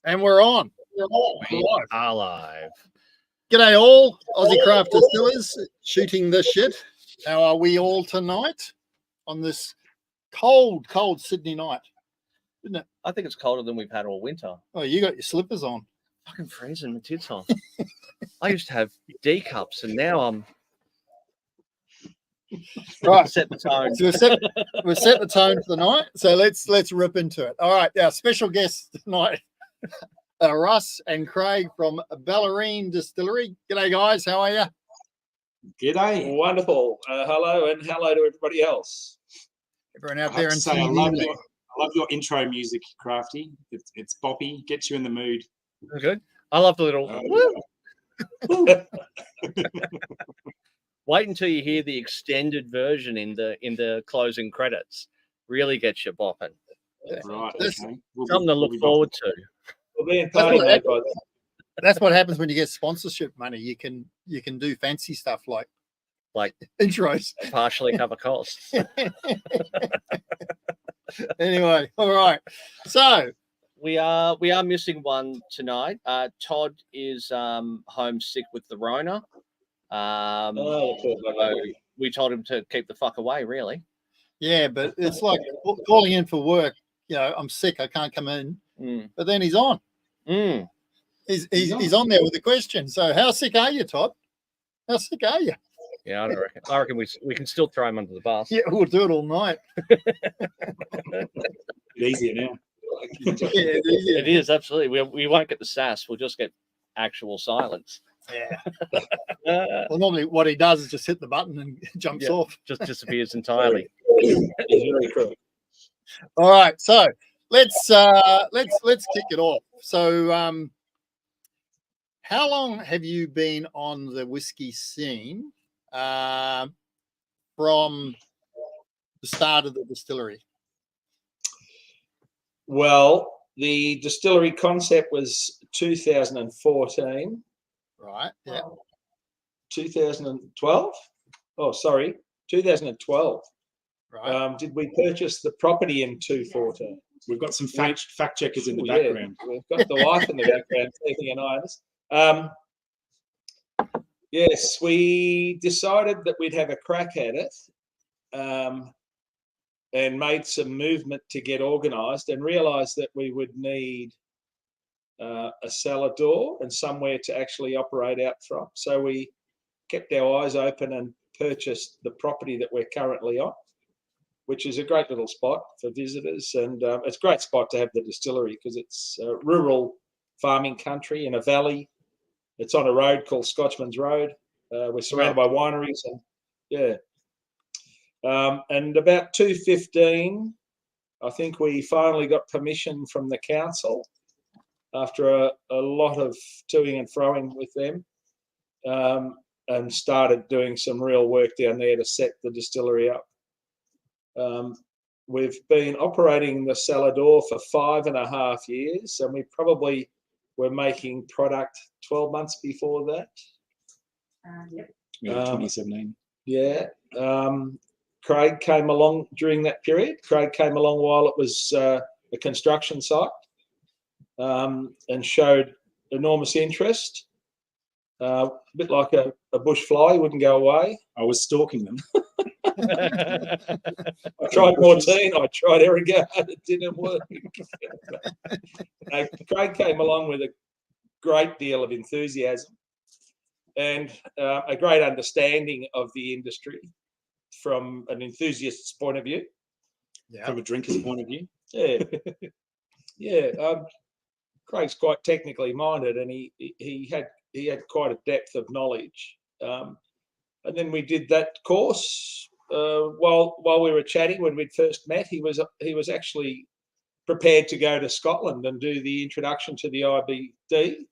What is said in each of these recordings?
And we're on. We are live. G'day all, Aussie craft distillers shooting the shit. How are we all tonight on this cold Sydney night? Isn't it? I think it's colder than we've had all winter. Oh, you got your slippers on. Fucking freezing my tits off. I used to have D cups and now I'm right. Set the tone. So we've set the tone for the night. So let's rip into it. All right, our special guests tonight are Russ and Craig from Bellarine Distillery. G'day guys, how are you? G'day. Wonderful. Hello and hello to everybody else. Everyone out there in I TV. love your intro music, Crafty. It's boppy, gets you in the mood. good. I love the little wait until you hear the extended version in the closing credits. Really gets you bopping. Right. That's okay. Something to look forward to. We'll be in party mode by then. That's what happens when you get sponsorship money. You can do fancy stuff like intros. Partially cover costs. Anyway, all right. So We are missing one tonight. Todd is homesick with the Rona. So we told him to keep the fuck away, really. yeah, but it's like calling in for work. You know, I'm sick, I can't come in. But then he's on. He's on there with the question. So how sick are you, Todd? How sick are you? Yeah, I reckon we can still throw him under the bus. Yeah, we'll do it all night. Easier now. Yeah, it's easier. It is, absolutely. We won't get the sass. We'll just get actual silence. Yeah. Well, normally what he does is just hit the button and jumps off. Just disappears entirely. It's very true. All right, so let's kick it off. So, how long have you been on the whiskey scene from the start of the distillery? Well, the distillery concept was 2014. Right. Yeah. 2012? Oh, sorry, 2012. Right. Did we purchase the property in 2014? We've got some fact checkers in the Yeah, background. we've got the wife in the background keeping an eye on us. Yes, we decided that we'd have a crack at it and made some movement to get organised and realised that we would need a cellar door and somewhere to actually operate out from. So we kept our eyes open and purchased the property that we're currently on, which is a great little spot for visitors. And it's a great spot to have the distillery because it's rural farming country in a valley. It's on a road called Scotchman's Road. We're surrounded by wineries and and about 2015, I think we finally got permission from the council after a lot of toing and froing with them and started doing some real work down there to set the distillery up. We've been operating the cellar door for 5.5 years, and we probably were making product 12 months before that. Yep. 2017. Yeah. Craig came along during that period. Craig came along while it was a construction site and showed enormous interest. A bit like a bush fly, wouldn't go away. I was stalking them. I tried Mortine, I tried Eriga, it didn't work. Craig came along with a great deal of enthusiasm and a great understanding of the industry from an enthusiast's point of view. Yeah. From a drinker's point of view. Yeah. Yeah. Craig's quite technically minded and he had quite a depth of knowledge. And then we did that course. While we were chatting when we'd first met, he was actually prepared to go to Scotland and do the introduction to the IBD.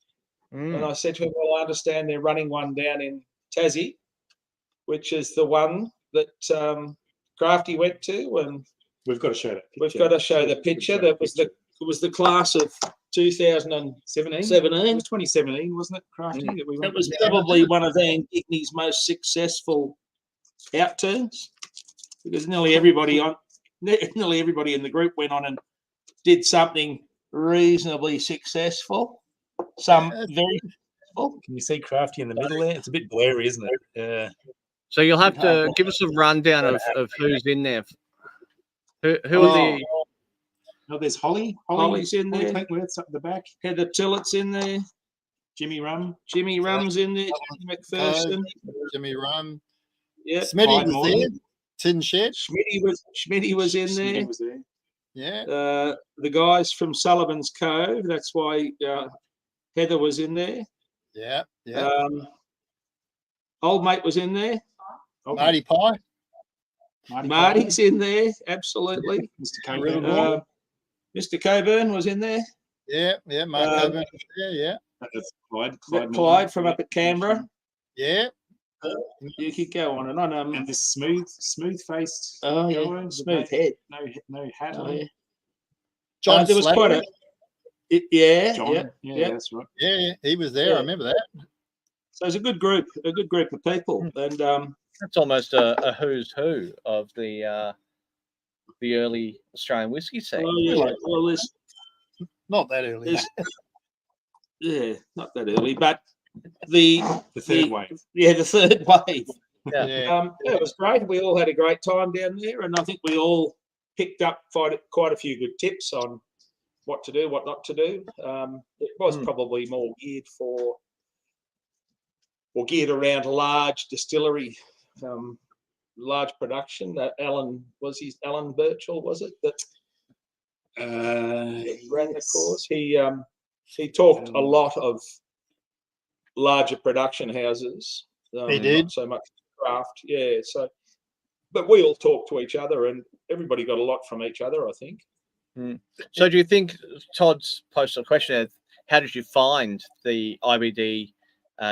And I said to him, well, I understand they're running one down in Tassie, which is the one that Crafty went to, and we've got to show that. We've got to show the picture. That was the class of 2017. It was 2017, wasn't it, Crafty? That we went. It was probably one of Van Gickney's most successful outturns because nearly everybody in the group went on and did something reasonably successful. Some Yeah, very successful. Can you see Crafty in the middle there? It's a bit blurry, isn't it? Yeah. So you'll have to give us a rundown of who's in there. Who are the? Oh, there's Holly. Holly's in there. Clinkworth's up the back. Heather Tillett's in there. Jimmy Rum. Jimmy Rum's in there. Jimmy McPherson. Jimmy Rum. Yeah. Smitty Clyde was Morton. there. Tin Shed. Schmitty was in there. Smitty was there. Yeah. The guys from Sullivan's Cove. That's why Heather was in there. Yeah. Yeah. Old mate was in there. Marty Pie. Marty's in there. Absolutely. Mr. Coburn. Mr. Coburn was in there. Yeah. Yeah. Mark Coburn was there. Yeah. That's Clyde. Clyde from up at Canberra. Yeah. You could go on and on. And this smooth-faced. Oh yeah, guy with smooth head. No hat Oh, on. yeah. John There was quite a. John. Yeah. That's right. Yeah, he was there. Yeah. I remember that. So it's a good group of people, and That's almost a who's who of the early Australian whiskey scene. well, there's Not that early. not that early, but the third wave. Yeah, the third wave. Yeah. It was great. We all had a great time down there, and I think we all picked up quite a few good tips on what to do, what not to do. It was probably more geared around a large distillery, large production. Alan Birchall, was it? That ran the course. He talked a lot of larger production houses. He did. Not so much craft. Yeah. So, but we all talked to each other, and everybody got a lot from each other, I think. So do you think, Todd's posted a question, how did you find the IBD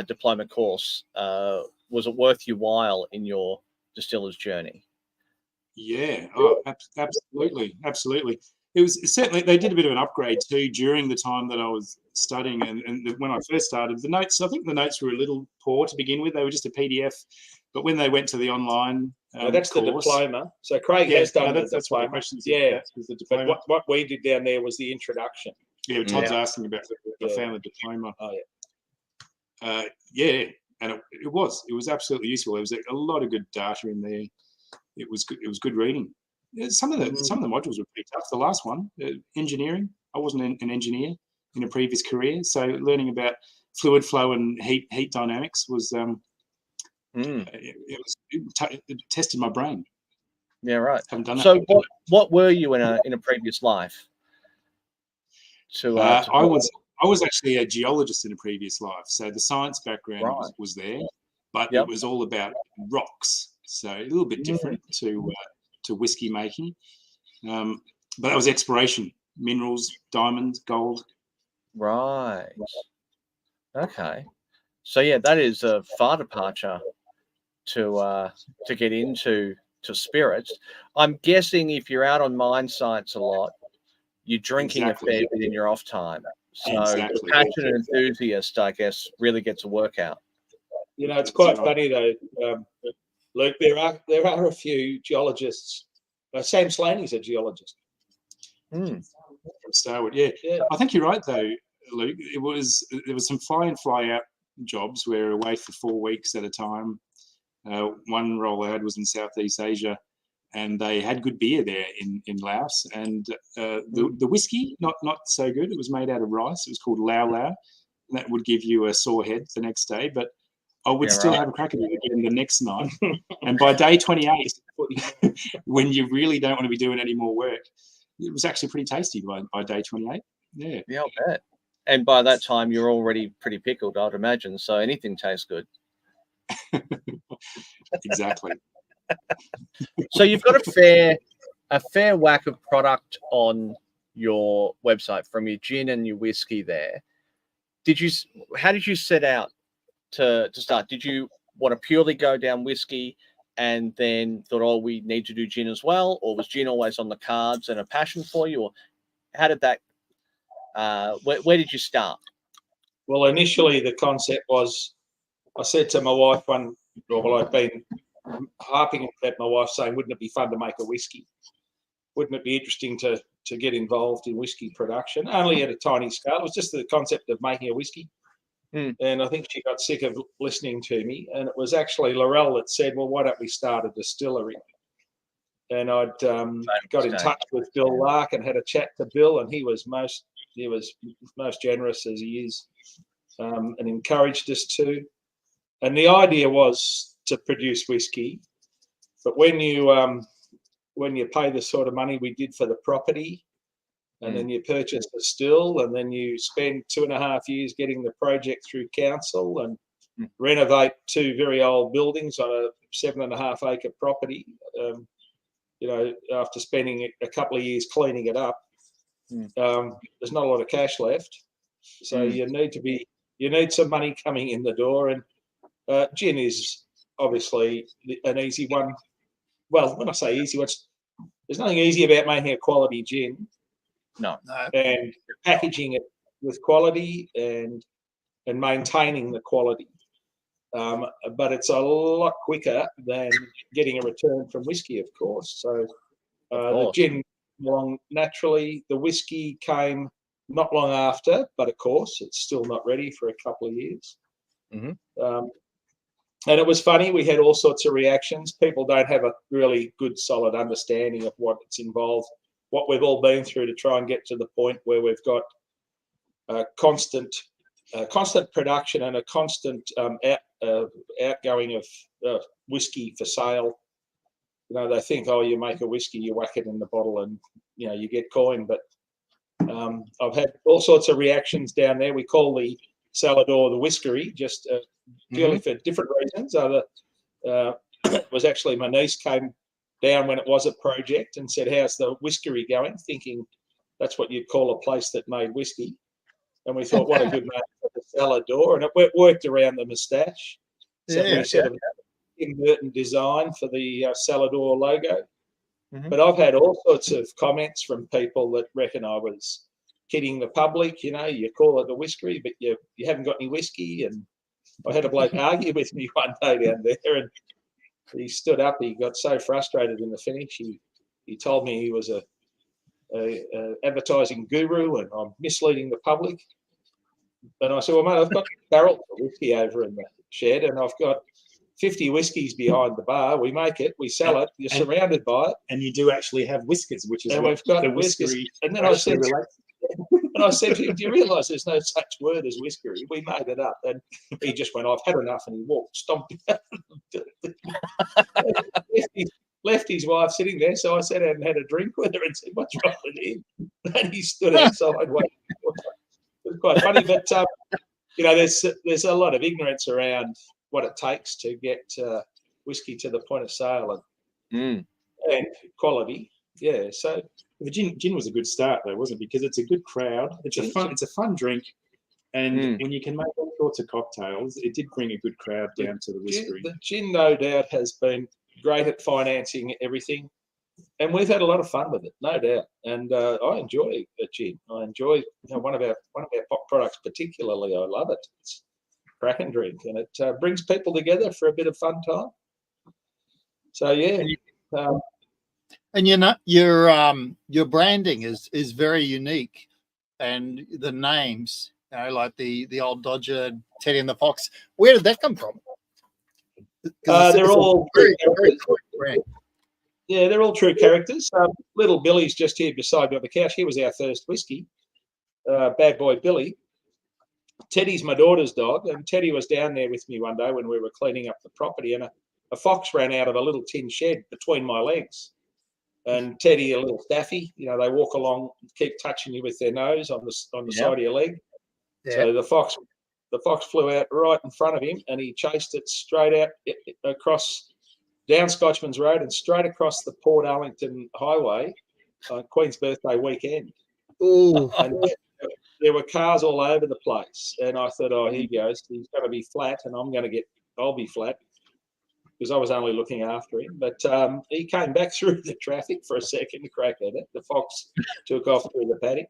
diploma course? Was it worth your while in your distiller's journey? Yeah, absolutely. It was certainly, they did a bit of an upgrade too during the time that I was studying, and when I first started, I think the notes were a little poor to begin with. They were just a PDF, but when they went to the online that's course, the diploma. So Craig has done the that's what the diploma. questions. Yeah, was the diploma. But what we did down there was the introduction. Yeah, Todd's asking about the family diploma. Oh yeah. And it was absolutely useful. There was a lot of good data in there. It was good reading. Some of the modules were pretty tough. The last one, engineering. I wasn't an engineer in a previous career, so learning about fluid flow and heat dynamics was it tested my brain. Yeah, right. Haven't done that. So what were you in a previous life? I was actually a geologist in a previous life, so the science background was there, but it was all about rocks, so a little bit different to whiskey making. But that was exploration, minerals, diamonds, gold. Right. Okay. So yeah, that is a far departure to get into spirits. I'm guessing if you're out on mine sites a lot, you're drinking a fair bit in your off time. So the passionate enthusiast, I guess, really gets a workout. You know, it's quite funny though, Luke. There are a few geologists. Sam Slaney's a geologist. From Starwood, yeah. I think you're right though, Luke. There was some fly in, fly out jobs where we're away for 4 weeks at a time. One role I had was in Southeast Asia, and they had good beer there in Laos, and the whiskey not so good. It was made out of rice. It was called Lao Lao, and that would give you a sore head the next day. But I would still have a crack at it again the next night. And by day 28, when you really don't want to be doing any more work, it was actually pretty tasty by day 28. Yeah, I'll bet. And by that time, you're already pretty pickled, I'd imagine. So anything tastes good. Exactly. So you've got a fair whack of product on your website from your gin and your whiskey there. How did you set out to start? Did you want to purely go down whiskey and then thought, oh, we need to do gin as well? Or was gin always on the cards and a passion for you? Or how did that, where did you start? Well, initially the concept was, I said to my wife I've been harping at my wife saying, wouldn't it be fun to make a whiskey? wouldn't it be interesting to get involved in whiskey production, only at a tiny scale. It was just the concept of making a whiskey. And I think she got sick of listening to me. And it was actually Laurel that said, well, why don't we start a distillery? And I'd got in touch with Bill Lark and had a chat to Bill, and he was most generous as he is, and encouraged us to. And the idea was to produce whiskey, but when you pay the sort of money we did for the property, and then you purchase a still, and then you spend 2.5 years getting the project through council and renovate 2 very old buildings on a 7.5 acre property, after spending a couple of years cleaning it up, there's not a lot of cash left. So you need some money coming in the door, and gin is obviously an easy one. Well, when I say easy, there's nothing easy about making a quality gin. No. And packaging it with quality and maintaining the quality. But it's a lot quicker than getting a return from whiskey, of course. So the gin along naturally. The whiskey came not long after, but of course it's still not ready for a couple of years. And it was funny, we had all sorts of reactions. People don't have a really good, solid understanding of what's involved, what we've all been through to try and get to the point where we've got constant production and a constant outgoing of whiskey for sale. They think, oh, you make a whiskey, you whack it in the bottle and, you get coin. But I've had all sorts of reactions down there. We call the cellar door the whiskery, just purely for different reasons. It was actually my niece came down when it was a project and said, how's the whiskery going? Thinking that's what you'd call a place that made whiskey. And we thought, what a good name for the cellar door. And it worked around the moustache. So we sort of inadvertent design for the cellar door logo. But I've had all sorts of comments from people that reckon I was kidding the public. You call it a whiskery, but you haven't got any whiskey. And I had a bloke argue with me one day down there, and he stood up. He got so frustrated in the finish. He told me he was a advertising guru and I'm misleading the public. And I said, well, mate, I've got barrels of whiskey over in the shed, and I've got 50 whiskies behind the bar. We make it, we sell it. You're surrounded by it, and you do actually have whiskers, which is and what we've got the whiskers. whiskery. And then I said, to him, do you realise there's no such word as whiskery? We made it up. And he just went, I've had enough, and he walked, stomped out. Left his wife sitting there. So I sat out and had a drink with her and said, what's wrong with him? And he stood outside waiting. It was quite funny, but there's a lot of ignorance around what it takes to get whiskey to the point of sale and quality. Yeah, so the gin was a good start though, wasn't it? Because it's a good crowd. It's a fun drink, and when you can make all sorts of cocktails, it did bring a good crowd down to the whiskery. The gin, no doubt, has been great at financing everything, and we've had a lot of fun with it, no doubt. And I enjoy the gin. I enjoy one of our pop products particularly. I love it. It's a cracking drink, and it brings people together for a bit of fun time. So yeah. And your branding is very unique, and the names, like the old Dodger, Teddy and the Fox. Where did that come from? They're all very cool brand. Yeah, they're all true characters. Little Billy's just here beside me on the couch. He was our first whiskey. Bad boy Billy. Teddy's my daughter's dog, and Teddy was down there with me one day when we were cleaning up the property, and a fox ran out of a little tin shed between my legs. And Teddy, a little staffy, they walk along, keep touching you with their nose on the side of your leg. Yeah. So the fox flew out right in front of him, and he chased it straight out across down Scotchman's Road and straight across the Port Arlington Highway on Queen's birthday weekend. Ooh. And there were cars all over the place, and I thought, oh, here he goes. He's going to be flat, and I'll be flat. Because I was only looking after him. But he came back through the traffic for a second to crack at it. The fox took off through the paddock.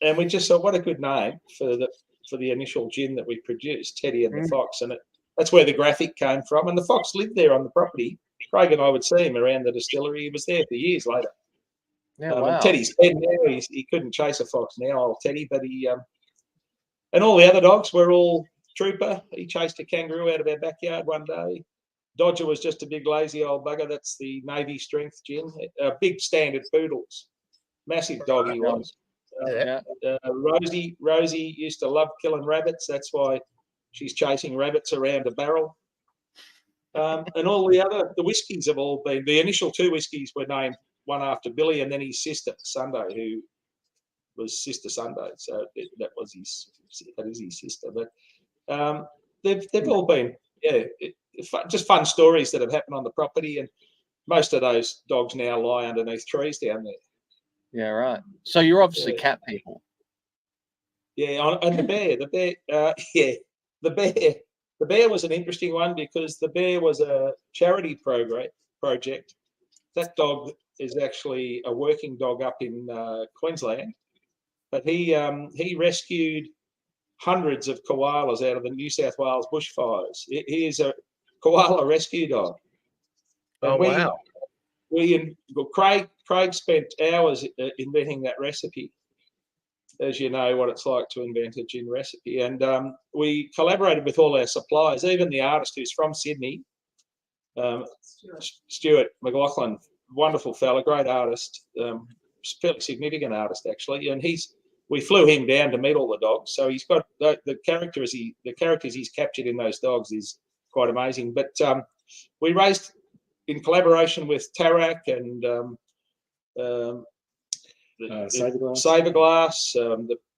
And we just thought, what a good name for the initial gin that we produced, Teddy and the Fox. And that's where the graphic came from. And the fox lived there on the property. Craig and I would see him around the distillery. He was there for years later. Yeah, wow. And Teddy's 10 now. He couldn't chase a fox now, old Teddy, but he and all the other dogs were all Trooper. He chased a kangaroo out of our backyard one day. Dodger was just a big lazy old bugger. That's the Navy strength gin. Big standard poodles. Massive dog he was. Rosie used to love killing rabbits. That's why she's chasing rabbits around a barrel. And all the whiskies have all been, the initial 2 whiskies were named one after Billy and then his sister, Sunday, who was Sister Sunday. So that is his sister. But they've all been, just fun stories that have happened on the property. And most of those dogs now lie underneath trees down there. Yeah, right. So you're obviously cat people. Yeah, and the bear, the bear was an interesting one because the bear was a charity project. That dog is actually a working dog up in Queensland, but he rescued hundreds of koalas out of the New South Wales bushfires. He is a koala rescue dog. And wow. Craig spent hours inventing that recipe. As you know, what it's like to invent a gin recipe. And we collaborated with all our suppliers, even the artist who's from Sydney, Stuart McLaughlin, wonderful fella, great artist, fairly significant artist actually. And we flew him down to meet all the dogs. So he's got the characters he's captured in those dogs is quite amazing. But we raised, in collaboration with Tarak and Saberglass,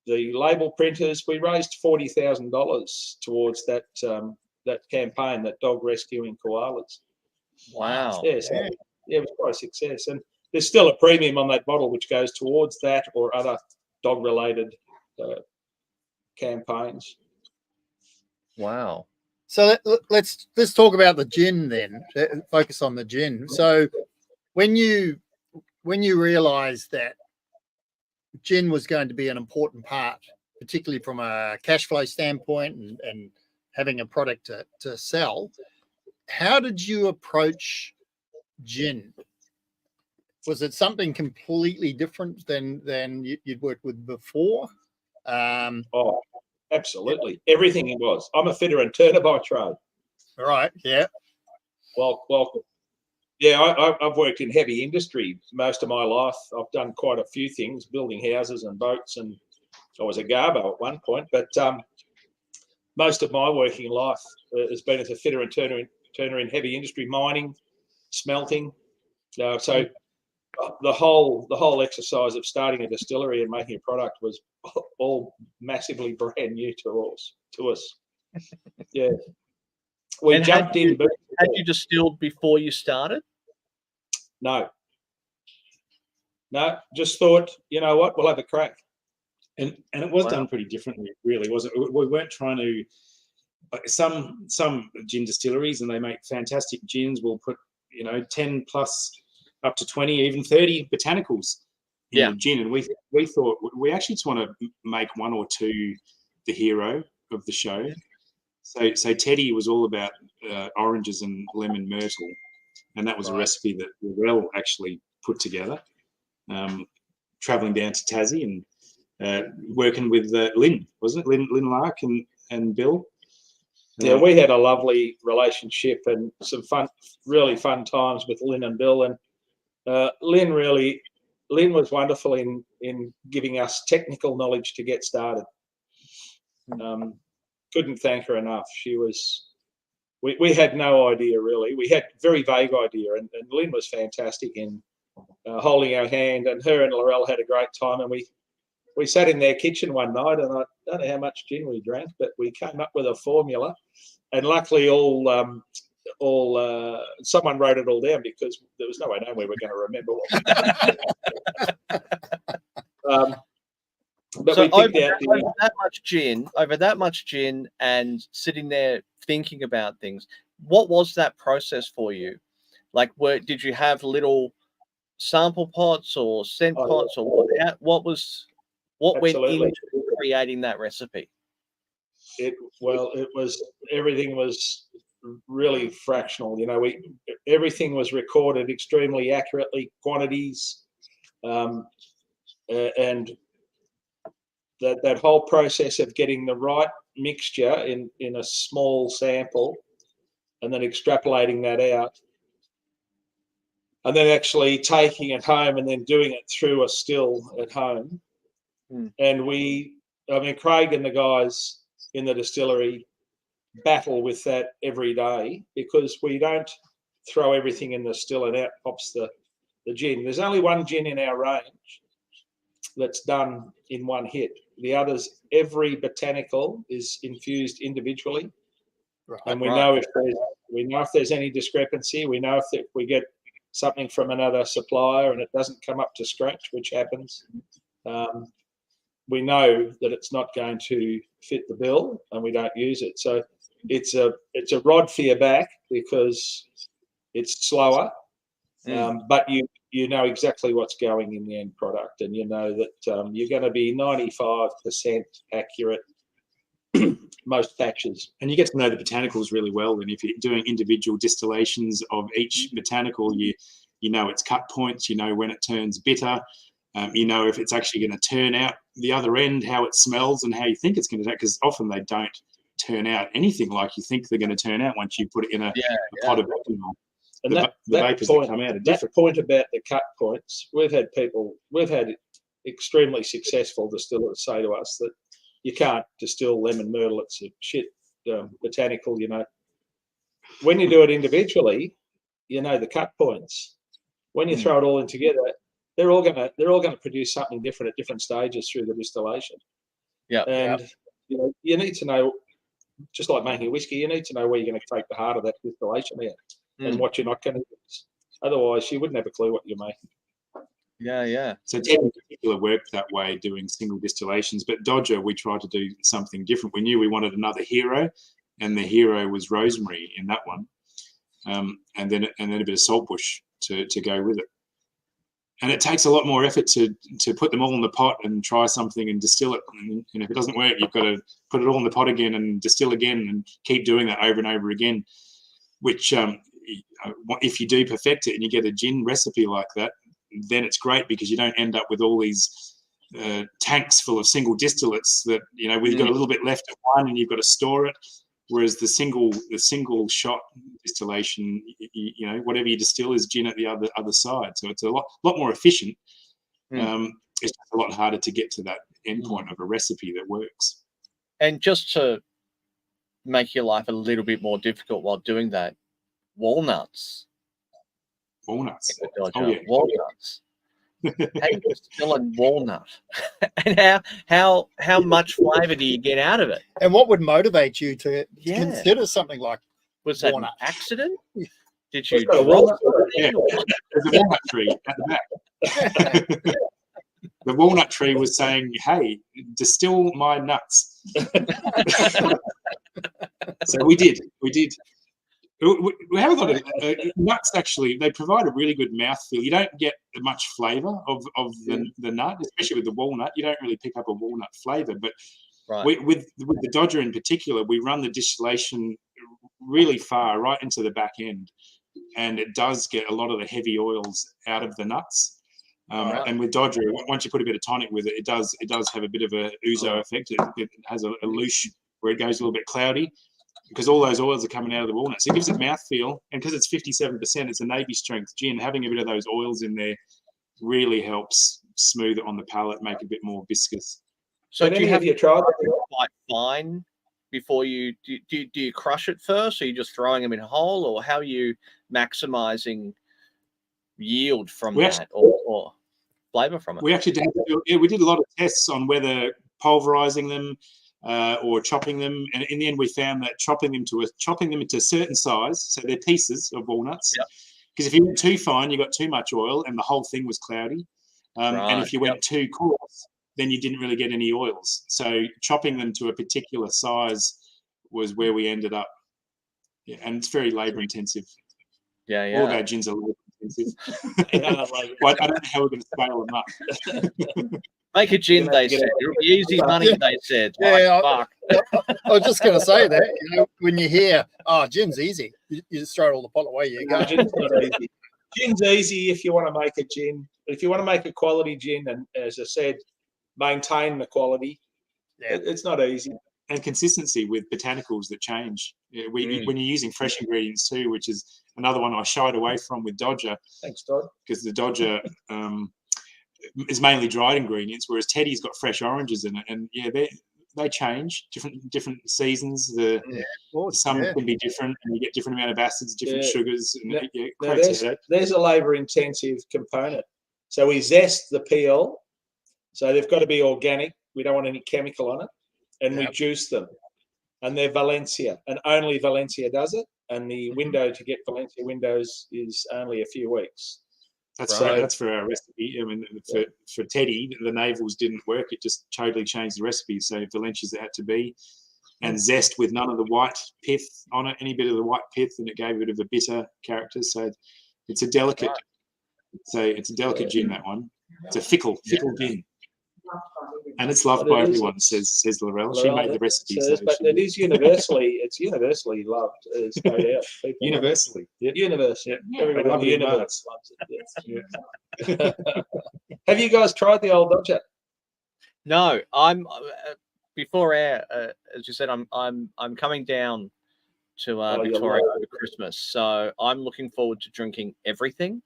the label printers, we raised $40,000 towards that campaign, that dog rescuing koalas. Wow. Yeah, so, it was quite a success. And there's still a premium on that bottle which goes towards that or other dog-related campaigns. Wow. So let's talk about the gin then. Focus on the gin. So when you realised that gin was going to be an important part, particularly from a cash flow standpoint and having a product to sell, how did you approach gin? Was it something completely different than you'd worked with before? Oh, absolutely. Everything it was. I'm a fitter and turner by trade. All right. Yeah. Well, yeah, I've worked in heavy industry most of my life. I've done quite a few things, building houses and boats, and I was a garbo at one point. But most of my working life has been as a fitter and turner in heavy industry, mining, smelting. So the whole exercise of starting a distillery and making a product was all massively brand new to us. Yeah, we jumped in. Had you distilled before you started? No, just thought, you know what, we'll have a crack. And it was done pretty differently, really, wasn't it? We weren't trying to. Some gin distilleries, and they make fantastic gins, will put 10 plus up to 20, even 30 botanicals in the gin, and we thought we actually just want to make one or two the hero of the show. So Teddy was all about oranges and lemon myrtle, and that was a recipe that Laurel actually put together, traveling down to Tassie and working with Lynn, wasn't it? Lynn Lark and Bill. Yeah, we had a lovely relationship and some really fun times with Lynn and Bill. And Lynn was wonderful in giving us technical knowledge to get started. Couldn't thank her enough. She was. We had no idea really. We had very vague idea, and Lynn was fantastic in holding our hand. And her and Laurel had a great time. And we sat in their kitchen one night, and I don't know how much gin we drank, but we came up with a formula. And luckily, someone wrote it all down because there was no way knowing we were going to remember what. But so we picked out over that much gin, and sitting there thinking about things. What was that process for you? Like, did you have little sample pots or scent pots, or what went into creating that recipe? Everything was really fractional. You know, everything was recorded extremely accurately, quantities, and that whole process of getting the right mixture in a small sample and then extrapolating that out and then actually taking it home and then doing it through a still at home. And Craig and the guys in the distillery battle with that every day because we don't throw everything in the still and out pops the gin. There's only one gin in our range that's done in one hit. The others, every botanical is infused individually, and we know if there's any discrepancy. We know if we get something from another supplier and it doesn't come up to scratch, which happens. We know that it's not going to fit the bill, and we don't use it. So it's a rod for your back because it's slower, but you know exactly what's going in the end product, and you know that you're going to be 95% accurate most batches. And you get to know the botanicals really well. And if you're doing individual distillations of each botanical, you know its cut points, you know when it turns bitter, you know if it's actually going to turn out the other end, how it smells and how you think it's going to turn, because often they don't turn out anything like you think they're going to turn out once you put it in a pot of ethanol. And the vapors that come out are different. That point about the cut points, we've had extremely successful distillers say to us that you can't distill lemon myrtle, it's a shit botanical, you know. When you do it individually, you know the cut points. When you throw it all in together, they're all gonna produce something different at different stages through the distillation. And you know, you need to know, just like making a whiskey, you need to know where you're going to take the heart of that distillation out. And what you're not going to use. Otherwise, you wouldn't have a clue what you're making. So Ted in particular worked that way, doing single distillations. But Dodger, we tried to do something different. We knew we wanted another hero, and the hero was rosemary in that one, and then a bit of saltbush to go with it. And it takes a lot more effort to put them all in the pot and try something and distill it. And if it doesn't work, you've got to put it all in the pot again and distill again and keep doing that over and over again, which if you do perfect it and you get a gin recipe like that, then it's great because you don't end up with all these tanks full of single distillates that, you know, we've got a little bit left of one and you've got to store it. Whereas the single shot distillation, you know, whatever you distill is gin at the other side. So it's a lot more efficient. It's just a lot harder to get to that endpoint of a recipe that works. And just to make your life a little bit more difficult while doing that, walnuts. Walnuts. Walnuts. How you distill a walnut? And how much flavour do you get out of it? And what would motivate you to consider something like was that walnut? An accident? Did you drop it? There's a walnut tree at the back. The walnut tree was saying, "Hey, distill my nuts." So we did. We have a lot of nuts. Actually, they provide a really good mouthfeel. You don't get much flavour of the nut, especially with the walnut. You don't really pick up a walnut flavour. But with the Dodger in particular, we run the distillation really far, right into the back end, and it does get a lot of the heavy oils out of the nuts. And with Dodger, once you put a bit of tonic with it, it does have a bit of a ouzo effect. It has a louche where it goes a little bit cloudy, because all those oils are coming out of the walnut. So it gives it mouthfeel. And because it's 57%, it's a Navy strength gin. Having a bit of those oils in there really helps smooth it on the palate, make it a bit more viscous. So do you have your tried quite fine before you do you crush it first? Or are you just throwing them in whole, or how are you maximizing yield from that or flavor from it? We actually we did a lot of tests on whether pulverizing them or chopping them, and in the end we found that chopping them into a certain size, so they're pieces of walnuts, because if you went too fine you got too much oil and the whole thing was cloudy, and if you went too coarse then you didn't really get any oils. So chopping them to a particular size was where we ended up. And it's very labor intensive. All of our gins are labor intensive. I don't know how we're going to scale them up. Make a gin, they said. It'll be easy money, they said. Yeah, fuck. I was just going to say that, when you hear, oh, gin's easy, you just throw it all the pot away. You go. No, gin's not easy. Gin's easy if you want to make a gin. If you want to make a quality gin, and as I said, maintain the quality, it's not easy. And consistency with botanicals that change. Yeah, when you're using fresh ingredients too, which is another one I shied away from with Dodger. Thanks, Todd. Because the Dodger is mainly dried ingredients, whereas Teddy's got fresh oranges in it, and they change different seasons. Some can be different, and you get different amount of acids, different sugars. And there's a labour-intensive component. So we zest the peel, so they've got to be organic. We don't want any chemical on it, and we juice them. And they're Valencia, and only Valencia does it. And the window to get Valencia windows is only a few weeks. That's right. That's for our recipe. I mean, for Teddy, the navels didn't work. It just totally changed the recipe. So Valencia's it had to be, and zest with none of the white pith on it, any bit of the white pith, and it gave a bit of a bitter character. So it's a delicate. So it's a delicate gin, that one. It's a fickle gin, and it's loved by everyone. Says Lorelle. She made the recipe, but it is universally. It's universally loved. It's no doubt. Universally, universally. Yeah. Everyone in the universe loves it. Yes. Have you guys tried the old Dodger? No, I'm before air. As you said, I'm coming down to Victoria over Christmas, so I'm looking forward to drinking everything,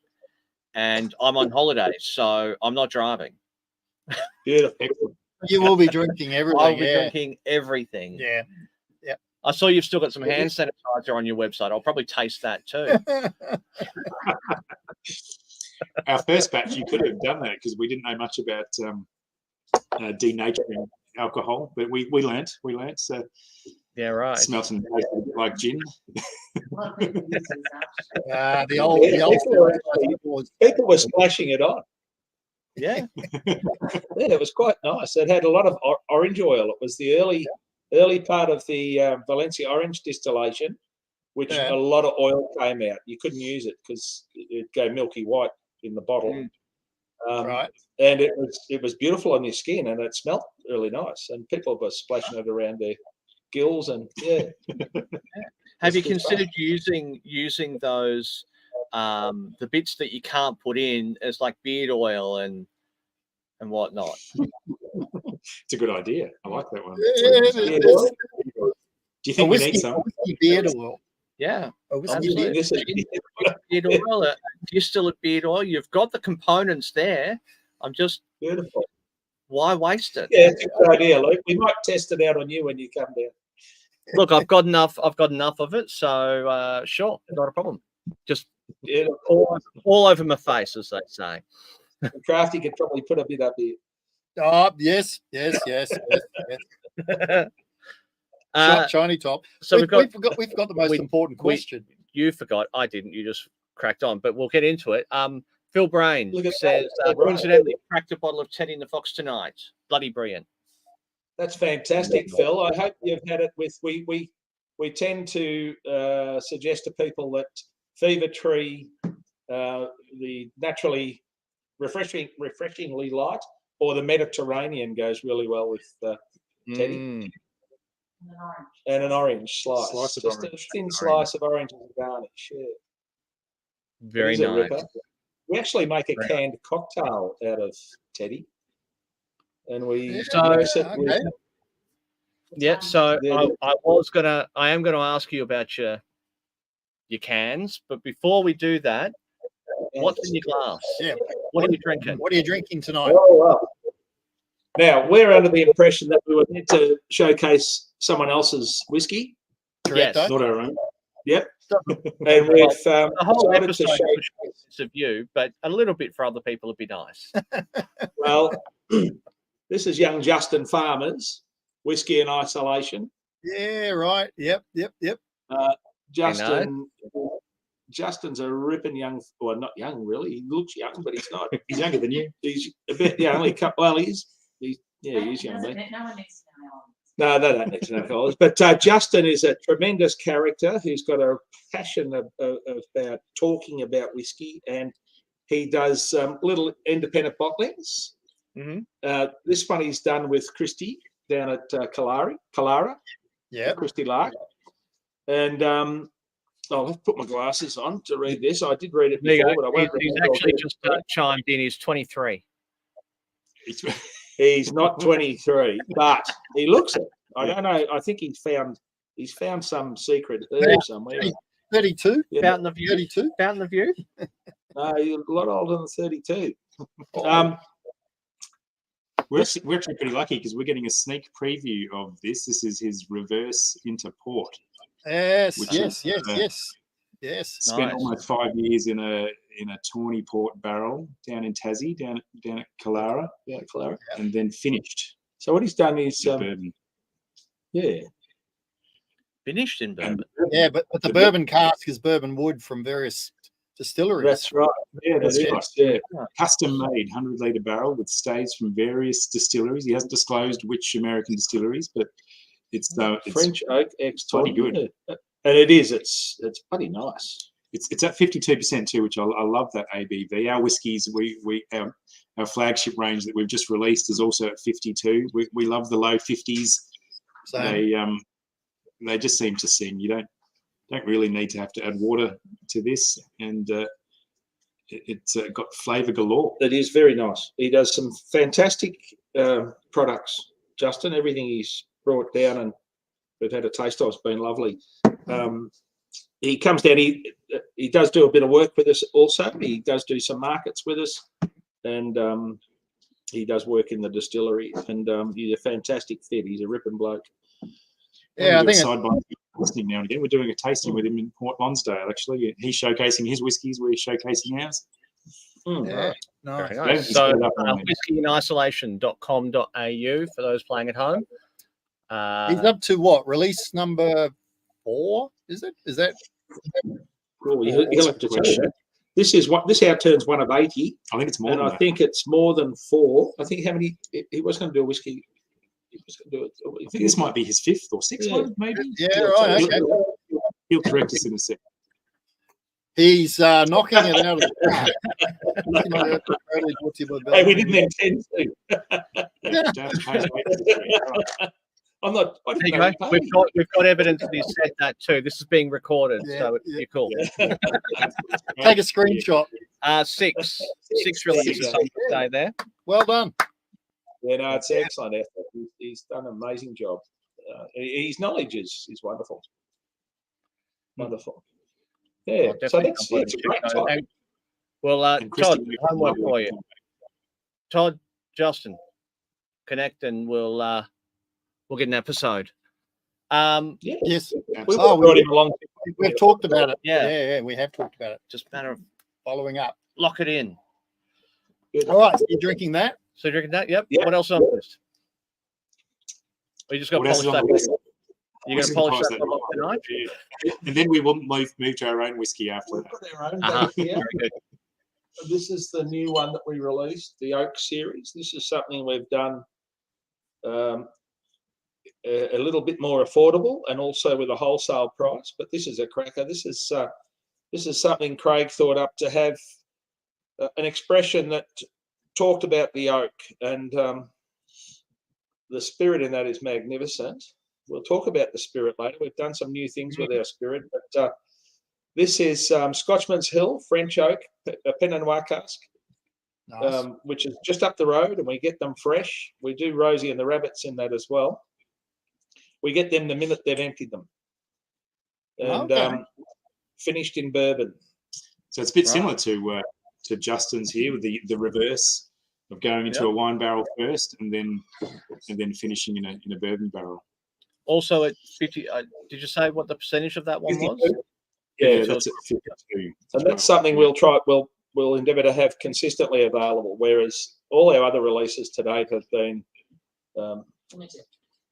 and I'm on holiday, so I'm not driving. Beautiful. You will be drinking everything. I'll be drinking everything. Yeah. Yeah. I saw you've still got some hand sanitizer on your website. I'll probably taste that too. Our first batch, you could have done that because we didn't know much about denaturing alcohol, but we learnt. So yeah, right. Smelt and tasted a bit like gin. The old people were splashing it on. Yeah. It was quite nice. It had a lot of orange oil. It was the early part of the Valencia orange distillation, which a lot of oil came out. You couldn't use it because it'd go milky white in the bottle. Right. And it was beautiful on your skin, and it smelled really nice. And people were splashing it around their gills, and Have you considered using those the bits that you can't put in as like beard oil and whatnot? It's a good idea. I like that one. Do you think we need some beard oil? Yeah, absolutely. Beard oil, distillate beard oil. You've got the components there. I'm just beautiful. Why waste it? Yeah, it's a good idea, Luke. We might test it out on you when you come down. Look, I've got enough of it, so sure, not a problem. Just all over my face, as they say. Crafty could probably put a bit up here. Oh, yes. Shiny top. So we forgot the most important question. You forgot. I didn't. You just cracked on. But we'll get into it. Phil Brain says, coincidentally, cracked a bottle of Teddy and the Fox tonight. Bloody brilliant. That's fantastic, Phil. I hope you've had it with. We tend to suggest to people that Fever Tree, the naturally refreshingly light, or the Mediterranean goes really well with Teddy. And an orange slice. Just a thin slice of orange as a garnish. Yeah. Very nice. We actually make a canned cocktail out of Teddy. And we So I am gonna ask you about your cans, but before we do that, what's in your glass? Yeah. What are you drinking? What are you drinking tonight? Oh, well. Now, we're under the impression that we were meant to showcase someone else's whiskey. Yes. Not our own. Yep. And we've the whole episode is of you, but a little bit for other people would be nice. Well, this is young Justin Farmer's Whiskey in Isolation. Yeah, right. Yep. Justin's a ripping young, well, not young really. He looks young, but he's not. He's younger than you. He's a bit, only a couple. Well, he's young. No one needs to know how old. No, they don't need to know how old. But Justin is a tremendous character who's got a passion about talking about whiskey, and he does little independent bottlings. Mm-hmm. This one he's done with Christie, down at Kalara, Yeah. Christy Lark. And I'll have to put my glasses on to read this. I did read it There you before, go. but I won't He's remember. actually just chimed in. He's 23. He's not 23, but he looks it. I don't know. I think he's found some secret herb somewhere. 32. Yeah. Fountain of Youth. 32. Fountain of Youth. No, you're a lot older than 32. We're actually pretty lucky because we're getting a sneak preview of this. This is his reverse into port. Yes, Which yes, is, yes. Spent Nice. almost 5 years in a tawny port barrel down in Tassie, down at Kalara, and then finished. So what he's done is, with bourbon. Finished in bourbon. Yeah, but the bourbon cask is bourbon wood from various distilleries. That's right. Yeah, That's that's right. right. Yeah. Custom made 100-litre barrel with staves from various distilleries. He hasn't disclosed which American distilleries, but it's French oak ex bloody good. And it is. It's bloody nice. It's at 52% too, which I love that ABV. Our whiskies, our flagship range that we've just released is also at 52. We love the low 50s. Same. They just seem to sing. You don't really need to have to add water to this, and it's got flavour galore. It is very nice. He does some fantastic products, Justin. Everything he's brought down and we've had a taste of has been lovely. He comes down. He does do a bit of work with us also. He does do some markets with us, and he does work in the distillery. And he's a fantastic fit. He's a ripping bloke. Yeah, I think side by listening now and again. We're doing a tasting with him in Port Lonsdale. Actually, he's showcasing his whiskies. We're showcasing ours. yeah, Very nice. nice. So, whiskyinisolation.com.au for those playing at home. He's up to what? Release number 4? Is it? Is that? Cool. He'll have to tell you that. This outturns one of 80. I think it's more. And than I that. think it's more than 4. I think how many? He was going to do a whiskey. He was going to do it. I think this might be his 5th or 6th one, maybe. Yeah, right. Okay. He'll correct us in a second. He's knocking it out of the park. Hey, we didn't intend to. Don't have to pay late. I'm not. I There you didn't go. know he We've got evidence that he said that too. This is being recorded, Yeah, so yeah. you're cool. Take a screenshot. 6 releases on the day there. Well done. Yeah, no, it's excellent effort. He's done an amazing job. His knowledge is wonderful. Wonderful. Yeah, I'll so definitely it's a check great those time. out. Well, And Christy, Todd, homework for you. Todd, Justin, connect and we'll get an episode. Yes. We Oh, brought him along. We've talked about it. Yeah. Yeah, we have talked about it. Just a matter of Following up. lock it in. All right, so you're drinking that? So you're drinking that? Yep. Yeah. What else on the list? Or you just got What to else polish is on that? the list? You're going to polish that one off tonight? Yeah. And then we will move to our own whiskey after We've that. got our own Uh-huh. baby here. Very good. This is the new one that we released, the Oak series. This is something we've done a little bit more affordable and also with a wholesale price. But this is a cracker. This is something Craig thought up to have an expression that talked about the oak, and the spirit in that is magnificent. We'll talk about the spirit later. We've done some new things with our spirit, but this is Scotchman's Hill French oak, a Pinot Noir cask, Nice. which is just up the road, and we get them fresh. We do Rosie and the rabbits in that as well. We get them the minute they've emptied them, and Okay. finished in bourbon. So it's a bit similar to Justin's here with the reverse of going into a wine barrel first and then finishing in a bourbon barrel. Also, at 50, did you say what the percentage of that one was? Yeah, that's at 52. And that's something we'll try. We'll endeavour to have consistently available. Whereas all our other releases to date have been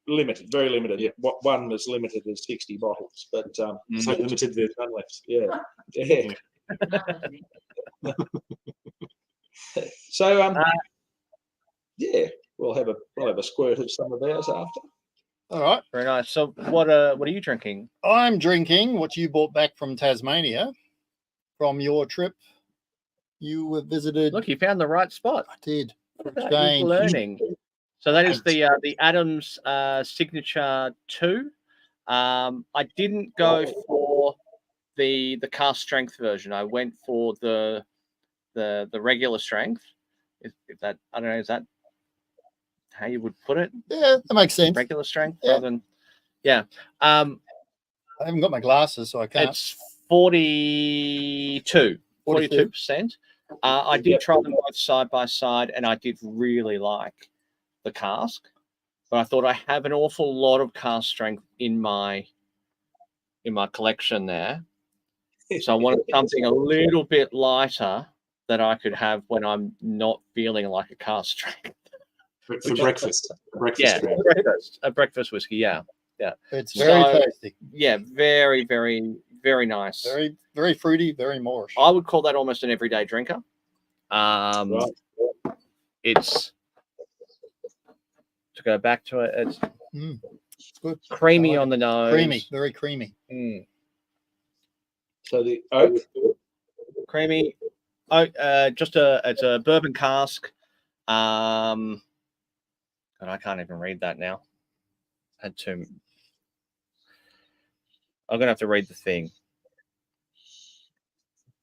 limited, very limited. Yeah. One was limited as 60 bottles, but So limited, there's none left. yeah. So yeah, we'll have a squirt of some of ours after. All right. Very nice. So what are you drinking? I'm drinking what you brought back from Tasmania from your trip. You visited. Look, you found the right spot. I did. For He's exchange. learning. So that is the Adams Signature 2. I didn't go for the cask strength version. I went for the regular strength. If that, I don't know, is that how you would put it? Yeah, that makes sense. Regular strength Yeah. rather than I haven't got my glasses, so I can't. It's 42%. I did try them both side by side, and I did really like the cask. But I thought I have an awful lot of cask strength in my collection there, so I wanted something a little bit lighter that I could have when I'm not feeling like a cask strength. For breakfast. Yeah, a breakfast whiskey. Yeah. It's very tasty. Yeah, very, very, very nice. Very, very fruity, very moorish. I would call that almost an everyday drinker. It's, to go back to it, it's good. Creamy on the nose. Creamy, very creamy. So the oak, creamy. It's a bourbon cask. God, I can't even read that now. I'm gonna have to read the thing.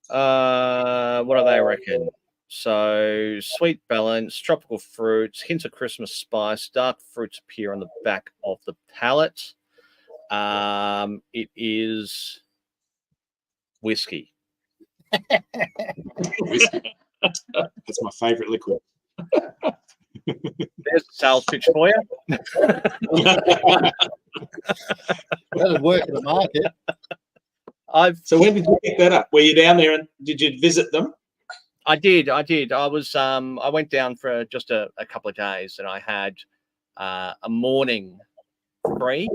What do they reckon? So sweet balance, tropical fruits, hints of Christmas spice, dark fruits appear on the back of the palate. It is whiskey. Whiskey. That's my favourite liquid. There's the sales pitch for you. That'd work in the market. So when did you pick that up? Were you down there and did you visit them? I did. I was I went down for just a couple of days, and I had a morning free.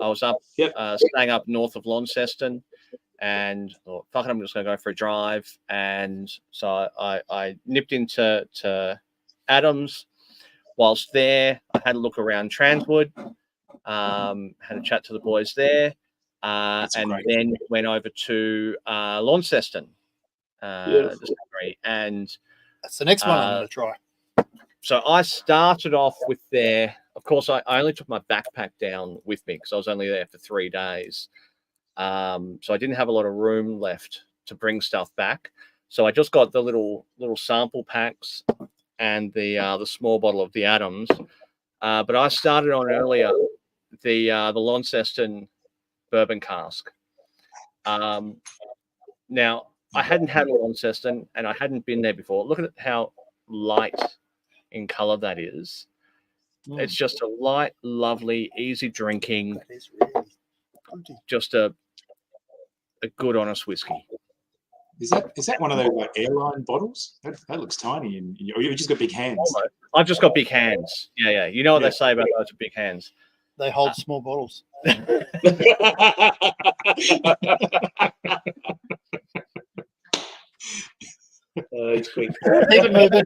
I was up staying up north of Launceston, and thought, fuck it, I'm just gonna go for a drive. And so I nipped into Adams. Whilst there, I had a look around Transwood, had a chat to the boys there, and then went over to Launceston Distillery, and that's the next one I'm going to try. So I started off with their. Of course, I only took my backpack down with me because I was only there for 3 days, so I didn't have a lot of room left to bring stuff back. So I just got the little sample packs and the small bottle of the Adams, but I started on earlier the Launceston bourbon cask. Now I hadn't had a Launceston and I hadn't been there before. Look at how light in color that is. It's just a light, lovely, easy drinking. That is really good. Just a good, honest whiskey. Is that one of those like airline bottles? That looks tiny, and you just got big hands. I've just got big hands. Yeah. You know what they say about those with big hands. They hold small bottles. It's quick. Keep it moving.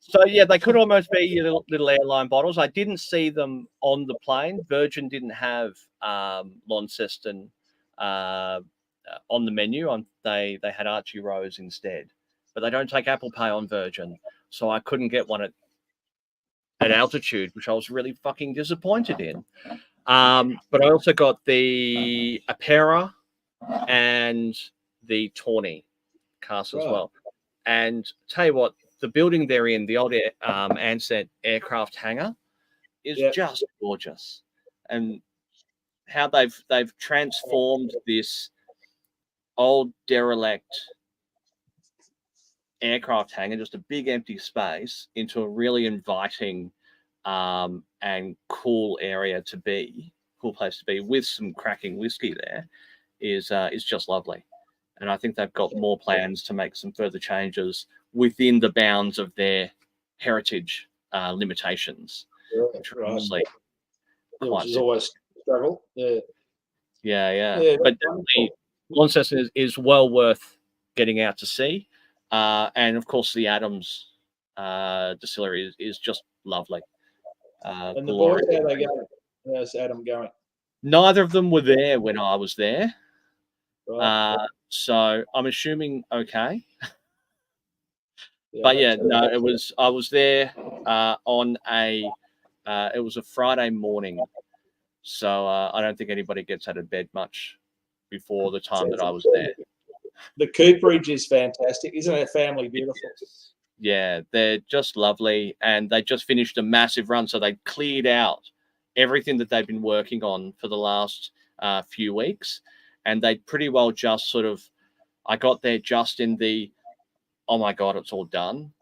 So yeah, they could almost be your little airline bottles. I didn't see them on the plane. Virgin didn't have Launceston on the menu. They had Archie Rose instead, but they don't take Apple Pay on Virgin, so I couldn't get one at altitude, which I was really fucking disappointed in. But I also got the Apera and the Tawny cask as well. And tell you what, the building they're in, the old Ansett aircraft hangar, is just gorgeous, and how they've transformed this old derelict aircraft hangar, just a big empty space, into a really inviting and cool place to be, with some cracking whiskey there, is just lovely. And I think they've got more plans to make some further changes within the bounds of their heritage limitations. Which are obviously which is always a struggle. Yeah. But definitely Launceston is well worth getting out to see. And of course the Adams distillery is just lovely. And the boys, how are they going? How's Adam going? Neither of them were there when I was there. Right. So I'm assuming okay. But yeah, no, it was. I was there on a. It was a Friday morning, so I don't think anybody gets out of bed much before the time that I was there. The cooperage is fantastic, isn't it? Family beautiful. Yeah, they're just lovely, and they just finished a massive run, so they cleared out everything that they've been working on for the last few weeks, and they pretty well just sort of. I got there just in the, oh my God, it's all done,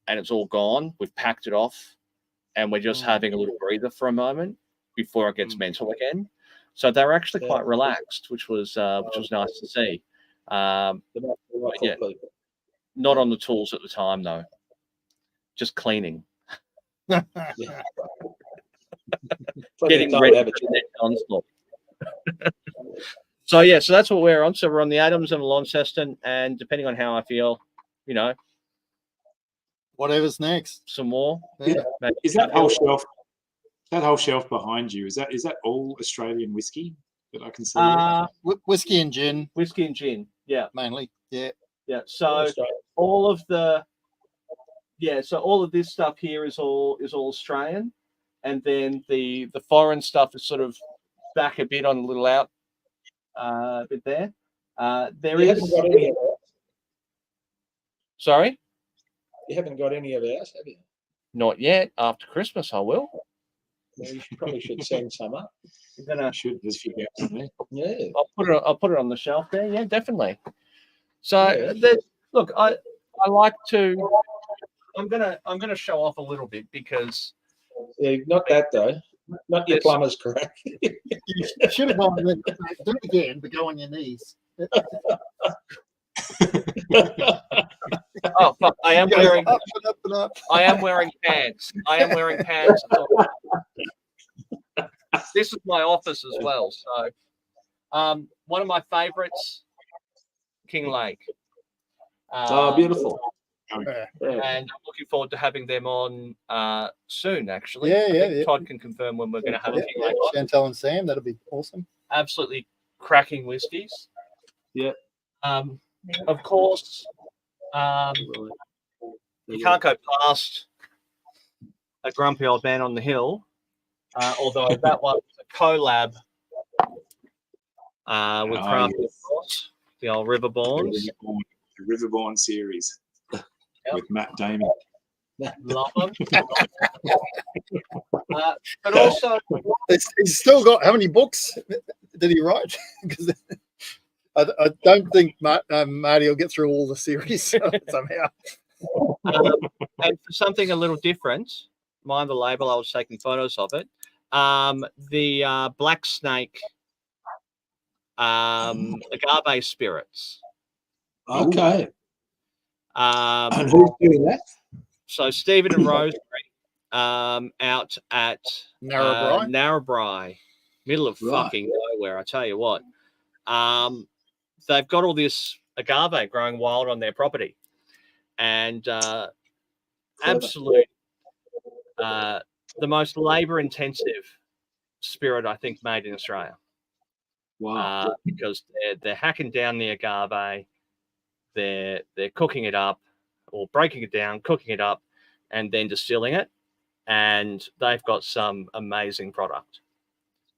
and it's all gone. We've packed it off, and we're just having a little breather for a moment before it gets mental again. So they were actually quite relaxed, which was nice to see. Yeah, not on the tools at the time though, just cleaning, getting ready for the next onslaught. So yeah, so that's what we're on. So we're on the Adams and the Launceston, and depending on how I feel, you know, whatever's next, some more. Yeah. Is that whole shelf? That whole shelf behind you, is that all Australian whiskey that I can see? Whiskey and gin. Whiskey and gin, yeah, mainly. Yeah. So all of this stuff here is all Australian, and then the foreign stuff is sort of back a bit on a little out bit there. There is. Haven't got any of that. Sorry? You haven't got any of ours, have you? Not yet. After Christmas, I will. Well, you probably should send some up. Should there's a few gaps in there. Yeah. I'll put it on the shelf there. Yeah, definitely. So look, I like to. I'm gonna show off a little bit because. Yeah, not that though. Not your plumber's crack. You should have gone. Do it again, but go on your knees. Oh fuck! I am wearing. Up and up and up. I am wearing pants. This is my office as well. So, one of my favorites, King Lake. Beautiful. And I'm looking forward to having them on soon. Actually, Yeah. Todd can confirm when we're going to have a King Lake on. Chantal and Sam, that'll be awesome. Absolutely cracking whiskies. Yeah. Of course, you can't go past a grumpy old man on the hill. Although that was a collab with Craft, of course, the old Riverborns. The Riverborn series with Matt Damon. Love them. But also, he's still got how many books did he write? Because I don't think Marty will get through all the series somehow. And for something a little different, mind the label, I was taking photos of it. The Black Snake agave spirits. Okay. And who's doing that? So Stephen and Rosemary out at Narrabri, middle of fucking nowhere, I tell you what. They've got all this agave growing wild on their property. And absolute, the most labor-intensive spirit, I think, made in Australia. Wow. Because they're hacking down the agave, they're cooking it up, or breaking it down, cooking it up, and then distilling it. And they've got some amazing product.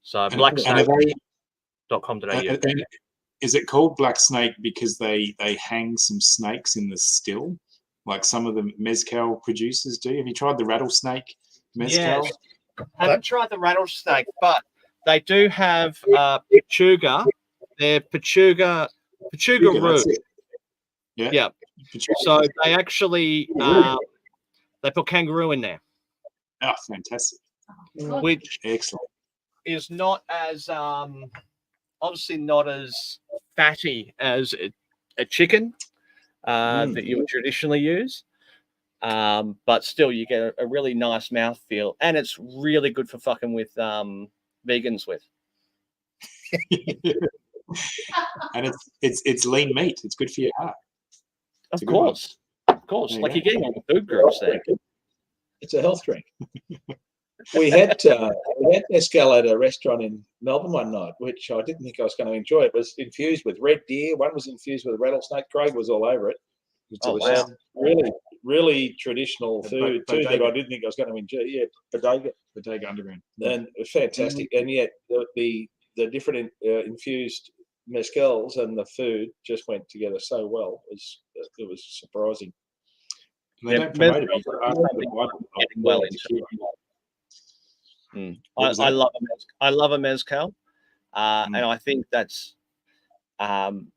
So blacksnake.com.au. Is it called Black Snake because they hang some snakes in the still, like some of the mezcal producers do? Have you tried the rattlesnake mezcal? Yes. I haven't tried the rattlesnake, but they do have Pechuga. They're Pechuga root. Yeah. So they actually they put kangaroo in there. Oh, fantastic! Which excellent is not as obviously not as fatty as a chicken that you would traditionally use, but still you get a really nice mouthfeel, and it's really good for fucking with vegans with. And it's lean meat. It's good for your heart. Of course. Like you're getting all the food groups there. It's a health drink. We had mezcal at a restaurant in Melbourne one night, which I didn't think I was going to enjoy. It was infused with red deer. One was infused with rattlesnake. Craig was all over it. It was delicious. Wow. Really, really traditional food too that I didn't think I was going to enjoy. Yeah, Bodega Underground. and fantastic. And yet the different infused mezcals and the food just went together so well. It was surprising. They don't promote it. Getting well into it. I love a mezcal, and I think that's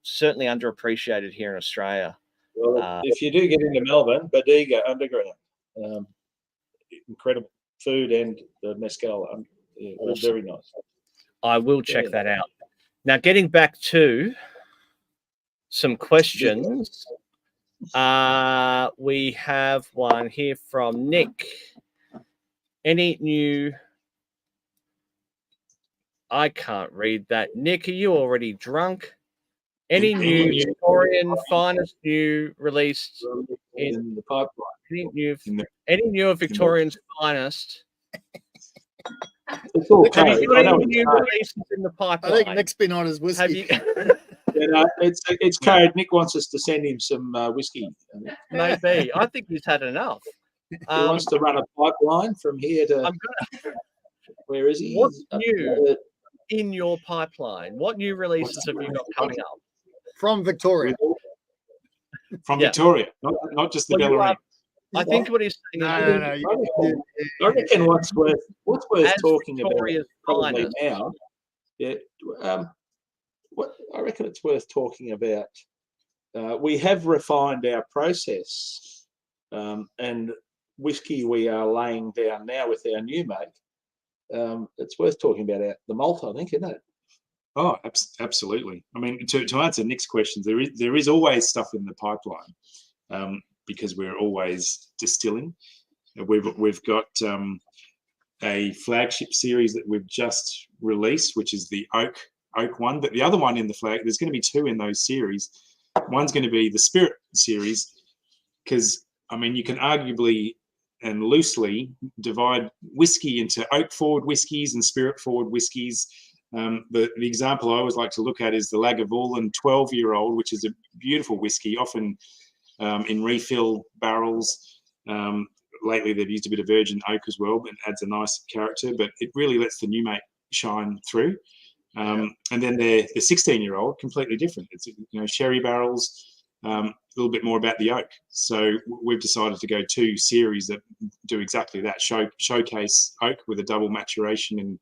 certainly underappreciated here in Australia. Well, if you do get into Melbourne, Bodega Underground, incredible food and the mezcal, Awesome. very nice. I will check that out. Now, getting back to some questions, we have one here from Nick. Any new? I can't read that. Nick, are you already drunk? Any new Victorian finest new released in the pipeline? Any new of Victorian's finest? It's all Have you got I know any new releases in the pipeline? I think Nick's been on his whiskey. It's code. Nick wants us to send him some whiskey. Maybe. I think he's had enough. He wants to run a pipeline from here to. Where is he? What's new in your pipeline? What new releases have you got coming up? From Victoria. From Victoria, not just the Bellarine. I think what he's saying is, I reckon what's worth talking Victoria's about probably now. Yeah, what I reckon it's worth talking about. We have refined our process, and whiskey we are laying down now with our new make. It's worth talking about the malt, I think, isn't it? Oh, absolutely. I mean, to answer Nick's questions, there is always stuff in the pipeline because we're always distilling. We've got a flagship series that we've just released, which is the oak one. But the other one in the flag, there's going to be two in those series. One's going to be the spirit series, because I mean, you can arguably and loosely divide whiskey into oak forward whiskies and spirit forward whiskies. The example I always like to look at is the Lagavulin 12-year-old, which is a beautiful whiskey, often in refill barrels. Lately, they've used a bit of virgin oak as well, but adds a nice character. But it really lets the new make shine through. And then the 16-year-old, completely different. It's sherry barrels, a little bit more about the oak. So we've decided to go two series that do exactly that: showcase oak with a double maturation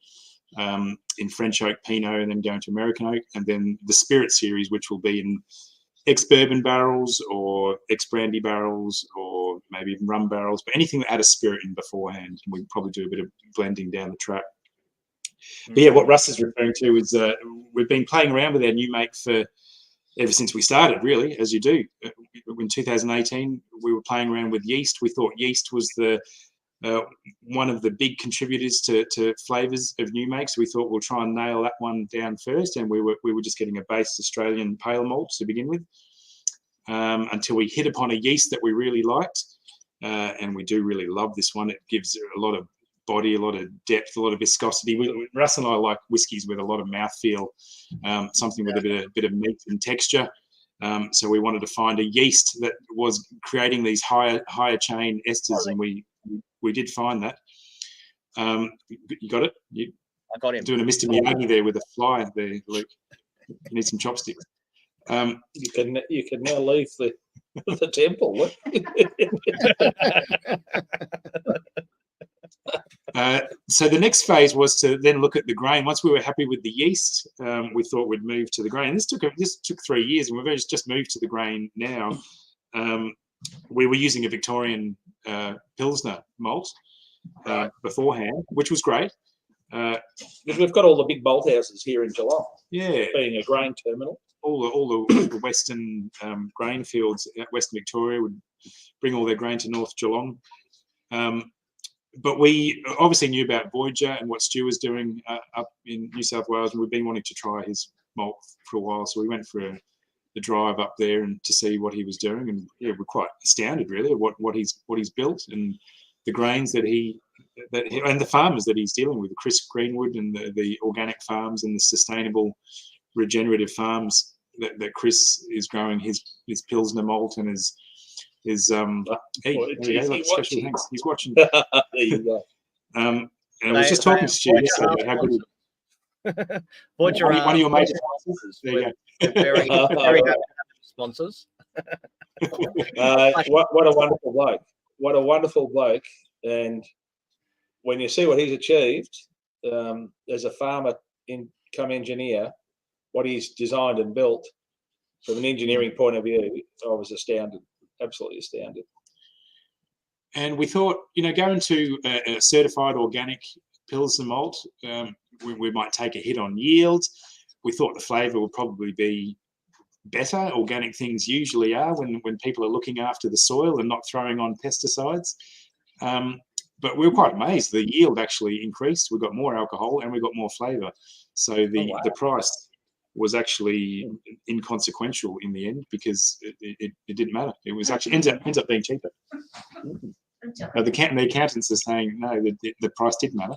in French oak Pinot, and then go into American oak, and then the spirit series, which will be in ex-bourbon barrels or ex-brandy barrels or maybe even rum barrels, but anything that had a spirit in beforehand. And we'll probably do a bit of blending down the track. But yeah, what Russ is referring to is we've been playing around with our new make ever since we started, really, as you do. In 2018, we were playing around with yeast. We thought yeast was one of the big contributors to flavours of new makes. We thought we'll try and nail that one down first, and we were just getting a base Australian pale malt to begin with, until we hit upon a yeast that we really liked, and we do really love this one. It gives a lot of body, a lot of depth, a lot of viscosity. Russ and I like whiskies with a lot of mouthfeel, something with a bit of meat and texture. So we wanted to find a yeast that was creating these higher chain esters, and we did find that. You got it? I got him. Doing a Mr. Miyagi there with a fly there, Luke. You need some chopsticks. You can now leave the temple. What? So the next phase was to then look at the grain. Once we were happy with the yeast, we thought we'd move to the grain. This took 3 years, and we've just moved to the grain now. We were using a Victorian Pilsner malt beforehand, which was great. Because we've got all the big malt houses here in Geelong. Yeah, being a grain terminal. All the western grain fields at Western Victoria would bring all their grain to North Geelong. But we obviously knew about Voyager and what Stu was doing up in New South Wales, and we've been wanting to try his malt for a while. So we went for a drive up there and to see what he was doing, and yeah, we're quite astounded really at what he's built, and the grains and the farmers that he's dealing with, Chris Greenwood, and the organic farms and the sustainable regenerative farms that Chris is growing his Pilsner malt and is is hey, Well, there we go, geez, look, he's special watching. thanks. He's watching. There you go. And I was just talking to Stu yesterday about how good Voyager one of your major sponsors. sponsors. There you We're very, very happy to have sponsors. What a wonderful bloke! What a wonderful bloke! And when you see what he's achieved as a farmer, come engineer, what he's designed and built from an engineering point of view, I was astounded, absolutely astounded. And we thought, going to a certified organic Pilsner malt, we might take a hit on yield. We thought the flavour would probably be better. Organic things usually are when people are looking after the soil and not throwing on pesticides. But we were quite amazed. The yield actually increased. We got more alcohol and we got more flavour. So the price was actually inconsequential in the end because it didn't matter. It was actually ends up being cheaper. The accountants are saying no, the price did matter.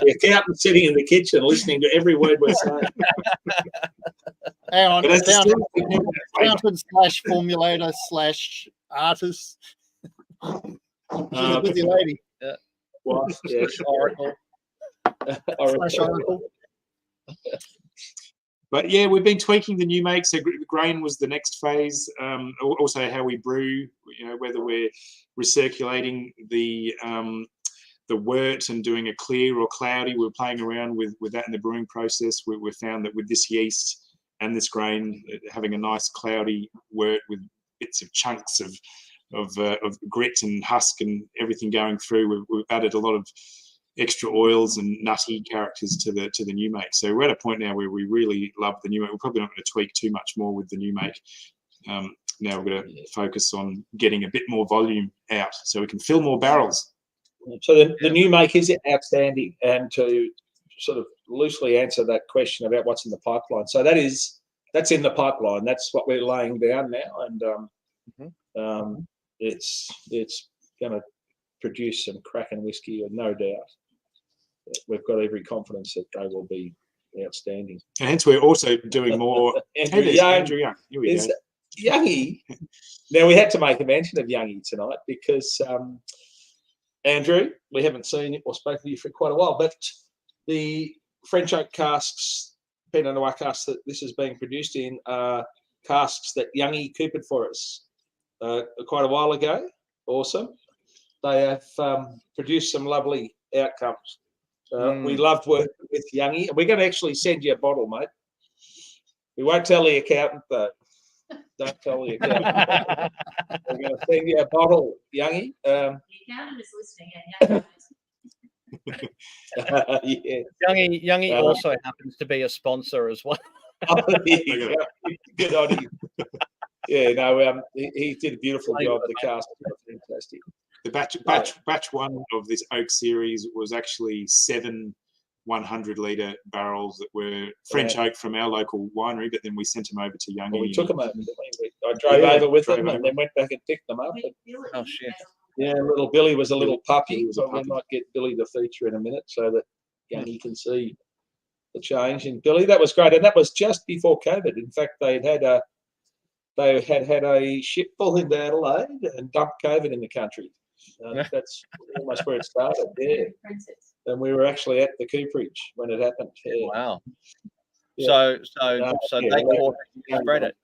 The accountant sitting in the kitchen listening to every word we're saying. Hang on, accountant slash formulator slash artist. She's a busy lady. Yeah. Well, yes, Oracle. Slash Oracle. But yeah, we've been tweaking the new make. So grain was the next phase. Also, how we brew. Whether we're recirculating the wort and doing a clear or cloudy. We're playing around with that in the brewing process. We found that with this yeast and this grain, having a nice cloudy wort with bits of chunks of grit and husk and everything going through, we've added a lot of extra oils and nutty characters to the new make. So we're at a point now where we really love the new make. We're probably not going to tweak too much more with the new make. Now we're going to focus on getting a bit more volume out so we can fill more barrels. So the new make is outstanding. And to sort of loosely answer that question about what's in the pipeline, so that's in the pipeline. That's what we're laying down now, and it's going to produce some cracking whiskey, no doubt. We've got every confidence that they will be outstanding. And hence we're also doing more. Andrew Young. Here we go. Youngie. Now we had to make a mention of Youngie tonight because Andrew, we haven't seen it or spoken to you for quite a while, but the French oak casks, Pinot Noir casks that this is being produced in are casks that Youngie coopered for us quite a while ago. Awesome. They have produced some lovely outcomes. We loved working with Youngie. We're going to actually send you a bottle, mate. We won't tell the accountant, though. Don't tell the accountant. We're going to send you a bottle, Youngie. The accountant is listening, and yeah. Youngie also happens to be a sponsor as well. Good on you. Yeah, no, he did a beautiful job. The cast was fantastic. The batch one of this oak series was actually 7 100-litre barrels that were French oak from our local winery, but then we sent them over to Youngie. Well, we took them over, didn't we? I drove over with them and then went back and picked them up. Oh, shit. Yeah, little Billy was a little puppy, so we might get Billy to feature in a minute so that Youngie can see the change in Billy. That was great, and that was just before COVID. In fact, they had a ship full into Adelaide and dumped COVID in the country. That's almost where it started. Yeah, and we were actually at the cooperage when it happened. Yeah. Wow. Yeah. So they caught it and spread it.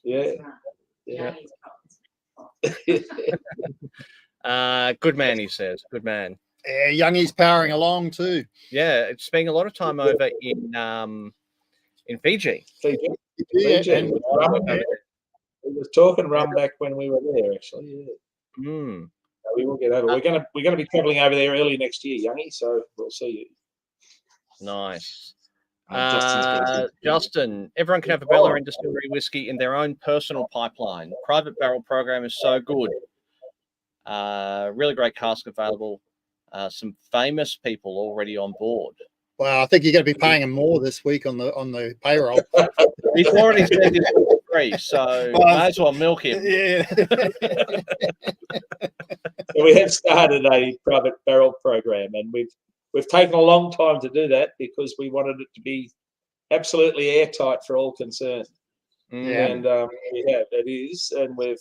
Yeah. Good man, he says. Good man. Yeah, Youngie's powering along too. Yeah, it's spending a lot of time over in Fiji. Fiji. And we were talking rum back when we were there, actually. Yeah. Mm. We will get over. We're going to be travelling over there early next year, Youngie. So we'll see you. Nice. Justin, everyone can have a Bellarine Distillery whiskey in their own personal pipeline. Private barrel program is so good. Really great cask available. Some famous people already on board. Well, I think you're going to be paying him more this week on the payroll. He's already said this for free, so may as well milk him. Yeah. So we have started a private barrel program, and we've taken a long time to do that because we wanted it to be absolutely airtight for all concerned. Yeah. And it is, and we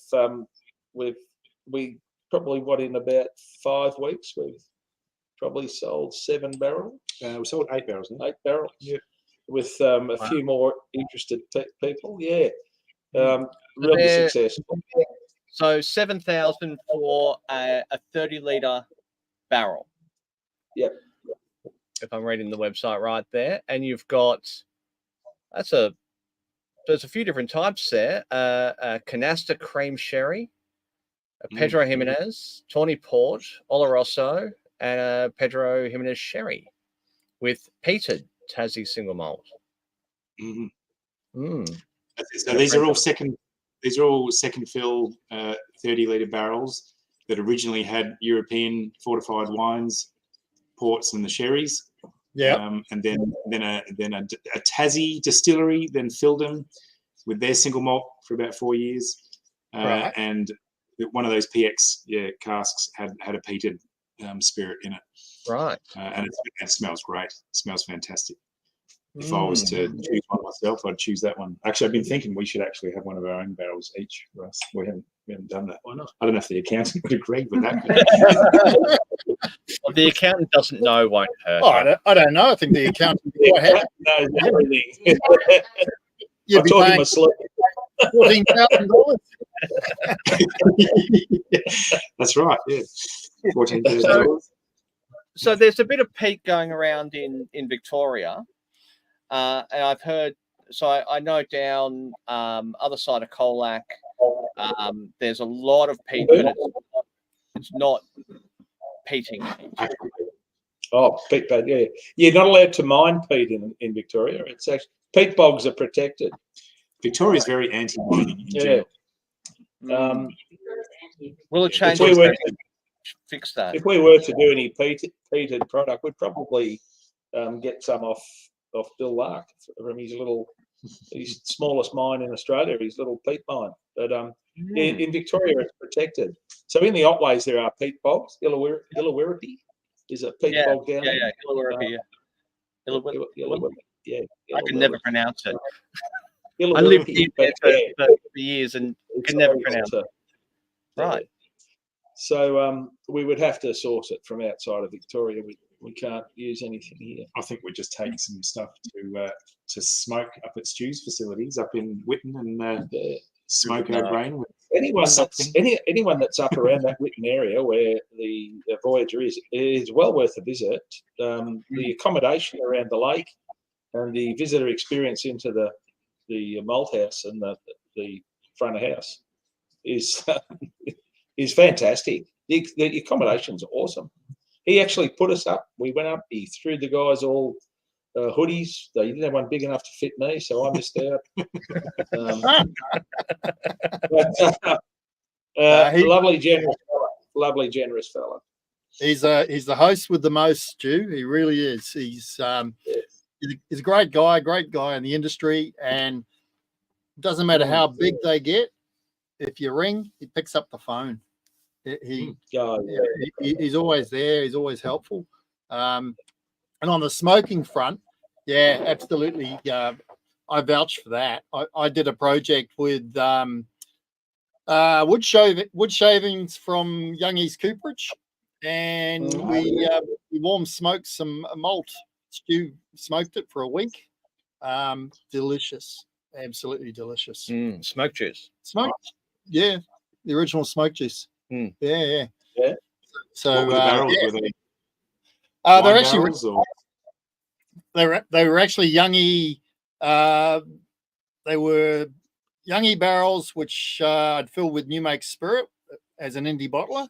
probably in about 5 weeks we've probably sold 7 barrels. We sold 8 barrels. 8 barrels. Yeah. With a few more interested people. Yeah. Really successful. So 7,000 for a 30-litre barrel. Yep. If I'm reading the website right there, and you've got there's a few different types there. A Canasta Cream Sherry, a Pedro Jimenez, Tawny Port, Oloroso, and a Pedro Jimenez Sherry with peated Tassie single malt. So these are all second fill 30-litre barrels that originally had European fortified wines, ports, and the sherries. Yeah. And then a Tassie distillery then filled them with their single malt for about 4 years. Right. And one of those PX casks had a peated spirit in it. Right. And it smells great. It smells fantastic. If I was to choose one myself, I'd choose that one. Actually, I've been thinking we should actually have one of our own barrels each, Russ. We haven't done that. Why not? I don't know if the accountant would agree with that. Well, the accountant doesn't know, won't hurt. Oh, I don't know. I think the accountant quite happy. knows everything. You'd I be taught him paying a slip. $14,000. That's right. Yeah, $14,000. So there's a bit of peat going around in Victoria, and I've heard. So I know down other side of Colac, there's a lot of peat, but it's not peating. Oh, peat bog, yeah. You're not allowed to mine peat in Victoria. It's actually peat bogs are protected. Victoria's very anti-mining in general. Will it change? If we were fix that. If we were to do any peated product, we'd probably get some off Bill Lark from his smallest mine in Australia, his little peat mine. But in Victoria, it's protected. So in the Otways, there are peat bogs. Illawirrippi is a peat bog down there. Yeah, Illawirrippi. Illawirrippi. Yeah, I can never pronounce it. Illawirrippi, I lived here but, for years and can never pronounce it. Right. So we would have to source it from outside of Victoria. We can't use anything here. I think we're just taking some stuff to smoke up at Stu's facilities up in Whitten and smoke our grain. With anyone that's up around that Whitten area where the Voyager is well worth a visit. The accommodation around the lake and the visitor experience into the malt house and the front of house is fantastic. The accommodation's awesome. He actually put us up. We went up. He threw the guys all hoodies. They didn't have one big enough to fit me, so I missed out. Lovely, generous fella. He's the host with the most, Stu. He really is. He's a great guy in the industry, and it doesn't matter how big they get. If you ring, he picks up the phone. He's always there. He's always helpful. And on the smoking front, yeah, absolutely. I vouch for that. I did a project with wood shavings from Young East Cooperage, and we warm smoked some malt. Stu smoked it for a week. Delicious, absolutely delicious. Smoke juice. Yeah, the original smoke juice. Yeah. So the barrels were they? They're actually they were actually Youngie. They were Youngie barrels, which I'd filled with new make spirit as an indie bottler,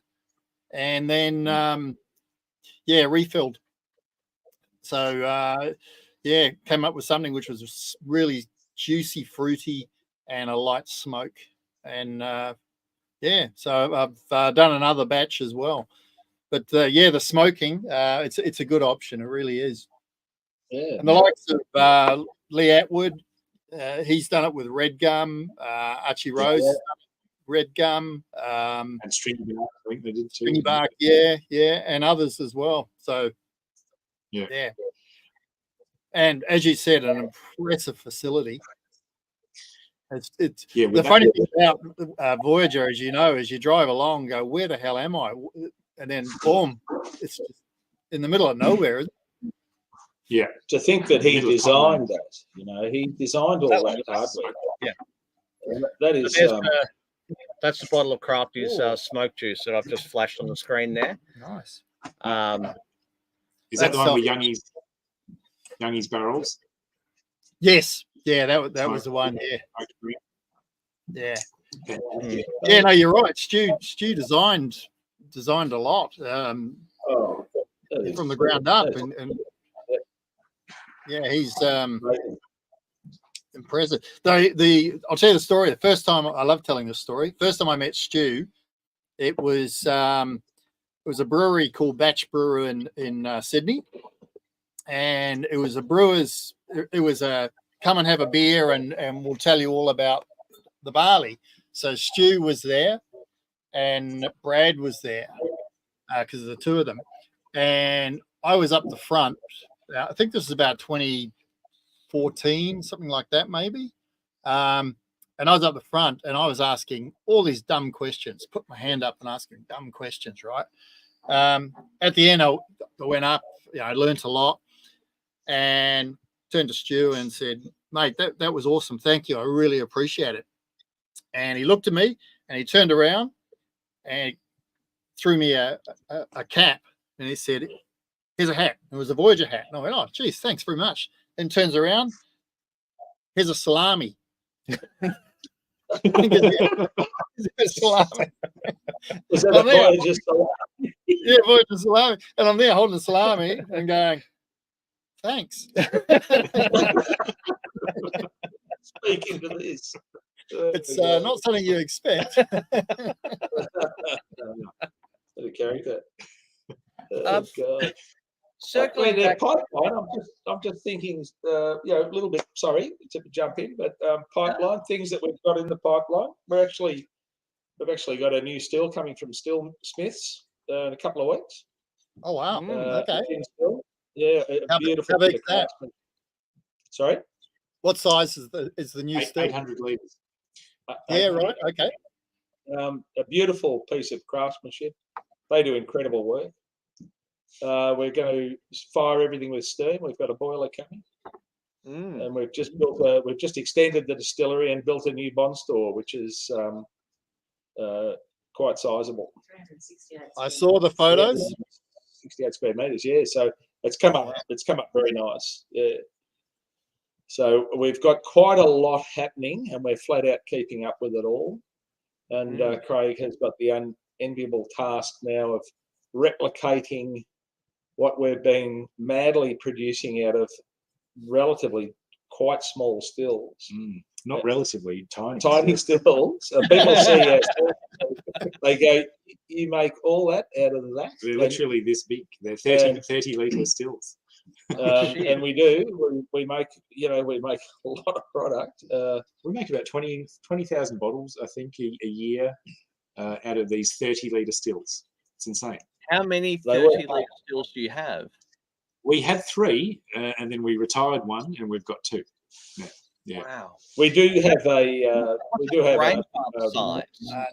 and then refilled. So came up with something which was really juicy, fruity, and a light smoke. And so I've done another batch as well. But the smoking, it's a good option. It really is. Yeah. And the likes of Lee Atwood, he's done it with red gum. Archie Rose, red gum. And stringy bark, I think they did too. Stringy bark, yeah, and others as well. So, yeah. and as you said, an impressive facility. It's Yeah, the funny thing about Voyager, as you know, is you drive along, and go, where the hell am I? And then boom, it's just in the middle of nowhere. Yeah. To think that he Middle of designed that, he designed all that hardware. Yeah. That is. That's the bottle of Crafty's smoke juice that I've just flashed on the screen there. Nice. Is that the one with Youngie's barrels? Yes. Yeah, that was the one. Yeah. Yeah. Yeah, no, you're right. Stu designed a lot from the ground up, and yeah, he's impressive. Though I'll tell you the story. The first time, I love telling this story. First time I met Stu, it was a brewery called Batch Brewer in Sydney, and it was a brewer's. It was a come and have a beer, and we'll tell you all about the barley. So Stu was there, and Brad was there because of the two of them, and I was up the front. I think this is about 2014, something like that, maybe. And I was up the front, and I was asking all these dumb questions. Put my hand up and asking dumb questions, right? At the end, I went up. I learned a lot, and turned to Stu and said, "Mate, that was awesome. Thank you. I really appreciate it." And he looked at me, and he turned around and threw me a cap, and he said, "Here's a hat." It was a Voyager hat. And I went, "Oh, geez, thanks very much." Then turns around, here's a salami. Here's a salami. Was that a Voyager salami? Yeah, Voyager salami. And I'm there holding the salami and going, "Thanks." Speaking to this. It's not something you expect. Carry that. God. Circling the back, pipeline. I'm just thinking, a little bit. Sorry to jump in, but pipeline things that we've got in the pipeline. We've actually got a new still coming from Still Smiths in a couple of weeks. Oh wow! Okay. Yeah, a beautiful. How big is that? Sorry. What size is the new still? 800 litres. Yeah, right. Okay. A beautiful piece of craftsmanship. They do incredible work. We're going to fire everything with steam. We've got a boiler coming, and we've just extended the distillery and built a new bond store, which is quite sizable. 368. I saw the photos. 68 square meters. Yeah, so it's come up. It's come up very nice. Yeah. So we've got quite a lot happening, and we're flat out keeping up with it all. And Craig has got the unenviable task now of replicating what we've been madly producing out of relatively quite small stills. Not relatively, tiny. Tiny stills. People see our stills, they go, "You make all that out of that?" They're literally this big. They're 30 litre stills. And we do. We make a lot of product. We make about 20,000 bottles, I think, a year out of these 30 litre stills. It's insane. how many 30-litre stills do you have? We had 3, and then we retired one, and we've got 2. Yeah. Wow. We do have a. Rain pump size. No,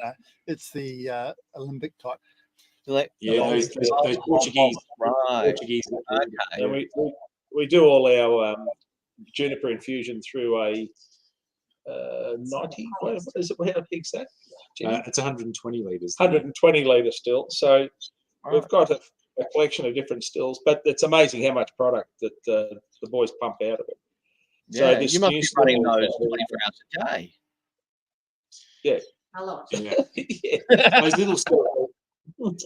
it's the Olympic type. Yeah, those Portuguese. Right. Portuguese. Okay. And we do all our juniper infusion through a 90. What is it? How big's that? It's 120 litres. 120 litre still. So we've got a collection of different stills, but it's amazing how much product that the boys pump out of it. Yeah, so this you must new be running still- those 24 hours a day. Yeah. A lot. Yeah. Yeah. Those little stills,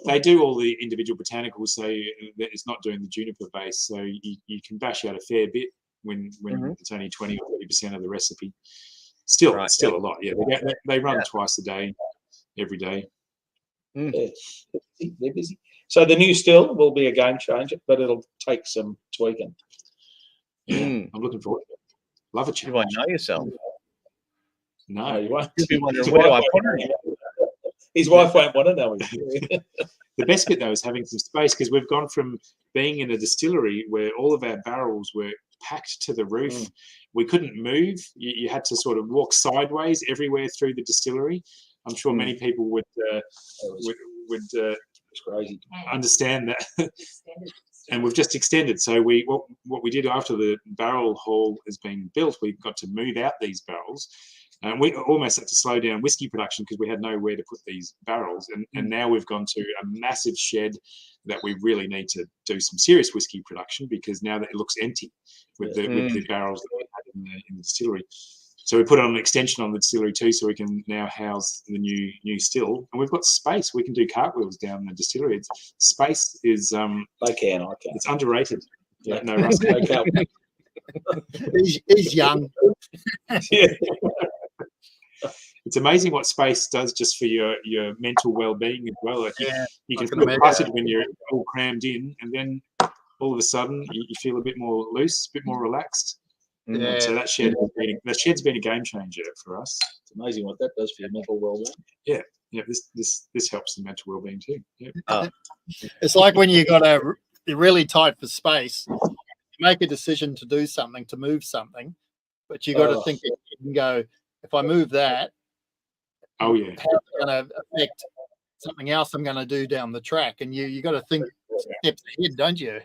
they do all the individual botanicals, so it's not doing the juniper base. So you can bash out a fair bit when it's only 20 or 30% of the recipe. Still, Right, still a lot. Yeah, they run twice a day, every day. Yeah. They're busy. So the new still will be a game changer, but it'll take some tweaking. Yeah, I'm looking forward to it. Love a You won't challenge. know yourself. No, You won't. You'll be wondering, His where do wife I put won't- it? His wife won't want to know him. The best bit though is having some space, because we've gone from being in a distillery where all of our barrels were packed to the roof. We couldn't move. You had to sort of walk sideways everywhere through the distillery. I'm sure many people would It's crazy. understand that. And we've just extended. So what we did after the barrel hall has been built, we got to move out these barrels. And we almost had to slow down whiskey production because we had nowhere to put these barrels. And now we've gone to a massive shed that we really need to do some serious whiskey production, because now that it looks empty with the barrels that we had in the distillery. So we put on an extension on the distillery too, so we can now house the new still. And we've got space. We can do cartwheels down the distillery. Space is I can. it's underrated. Yeah. No, Russ. He's young. Yeah. It's amazing what space does just for your mental well-being as well. Like you can feel imagine. excited when you're all crammed in, and then all of a sudden you feel a bit more loose, a bit more relaxed. Yeah. So that shed's been a game changer for us. It's amazing what that does for your mental well-being. Yeah, this helps the mental well-being too. Yeah. It's like when you got you're really tight for space, you make a decision to do something, to move something, but you got to think it and go, if I move that, oh yeah, how's it going to affect something else I'm going to do down the track? And you got to think steps ahead, don't you?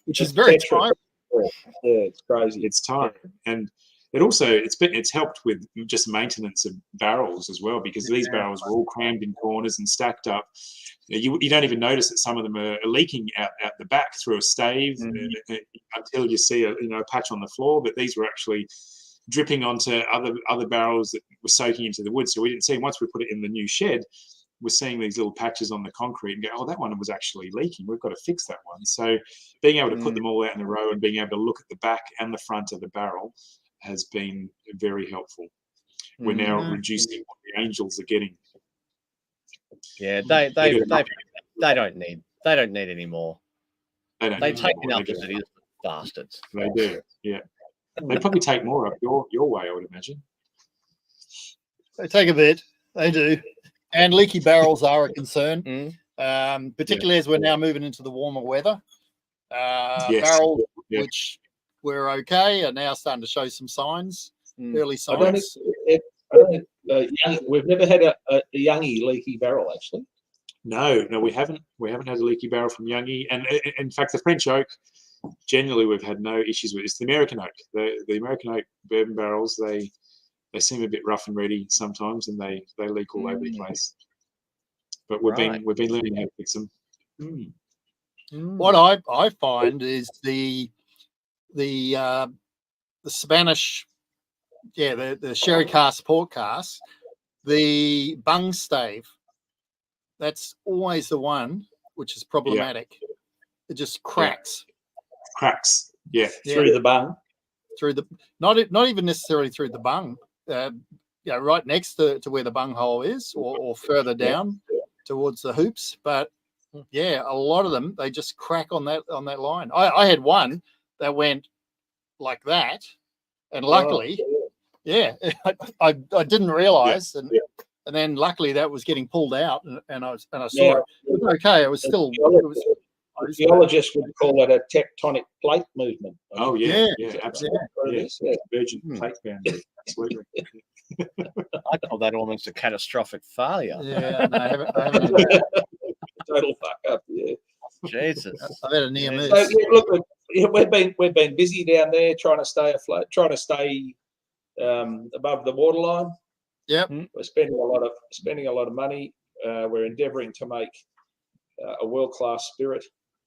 Which is very tiring. Yeah, it's crazy. It's time, and it also it's helped with just maintenance of barrels as well, because these barrels were all crammed in corners and stacked up. You don't even notice that some of them are leaking out the back through a stave until you see a patch on the floor. But these were actually dripping onto other barrels that were soaking into the wood. So we didn't see. Once we put it in the new shed, we're seeing these little patches on the concrete and go, oh, that one was actually leaking. We've got to fix that one. So being able to put them all out in a row and being able to look at the back and the front of the barrel has been very helpful. We're now reducing what the angels are getting. Yeah, they don't need any more. They take enough as it is, bastards. They do, yeah. They probably take more up your way, I would imagine. They take a bit. They do. And leaky barrels are a concern, particularly as we're now moving into the warmer weather. Barrels, which were okay, are now starting to show some signs, early signs. We've never had a Youngie leaky barrel, actually. No, we haven't. We haven't had a leaky barrel from Youngie, and in fact, the French oak, generally, we've had no issues with. It's the American oak. The American oak bourbon barrels, they seem a bit rough and ready sometimes, and they leak all over the place. But we've been learning how to fix them. What I find is the Spanish, the sherry cask, port cask, the bung stave. That's always the one which is problematic. It just cracks. Cracks. Through the bung. Through the not even necessarily through the bung. Right next to where the bung hole is, or further down towards the hoops. But a lot of them, they just crack on that line. I had one that went like that, and luckily, I didn't realize, and then luckily that was getting pulled out, and I saw it. It was okay. It was still. Geologists would call it a tectonic plate movement. Oh yeah, absolutely. Virgin plate boundary. Absolutely. I call that almost a catastrophic failure. Yeah, no, I haven't Total fuck up. Yeah. Jesus. I've had a near miss. So, look, we've been busy down there trying to stay afloat, trying to stay above the waterline. Yep. We're spending a lot of money. We're endeavouring to make a world-class spirit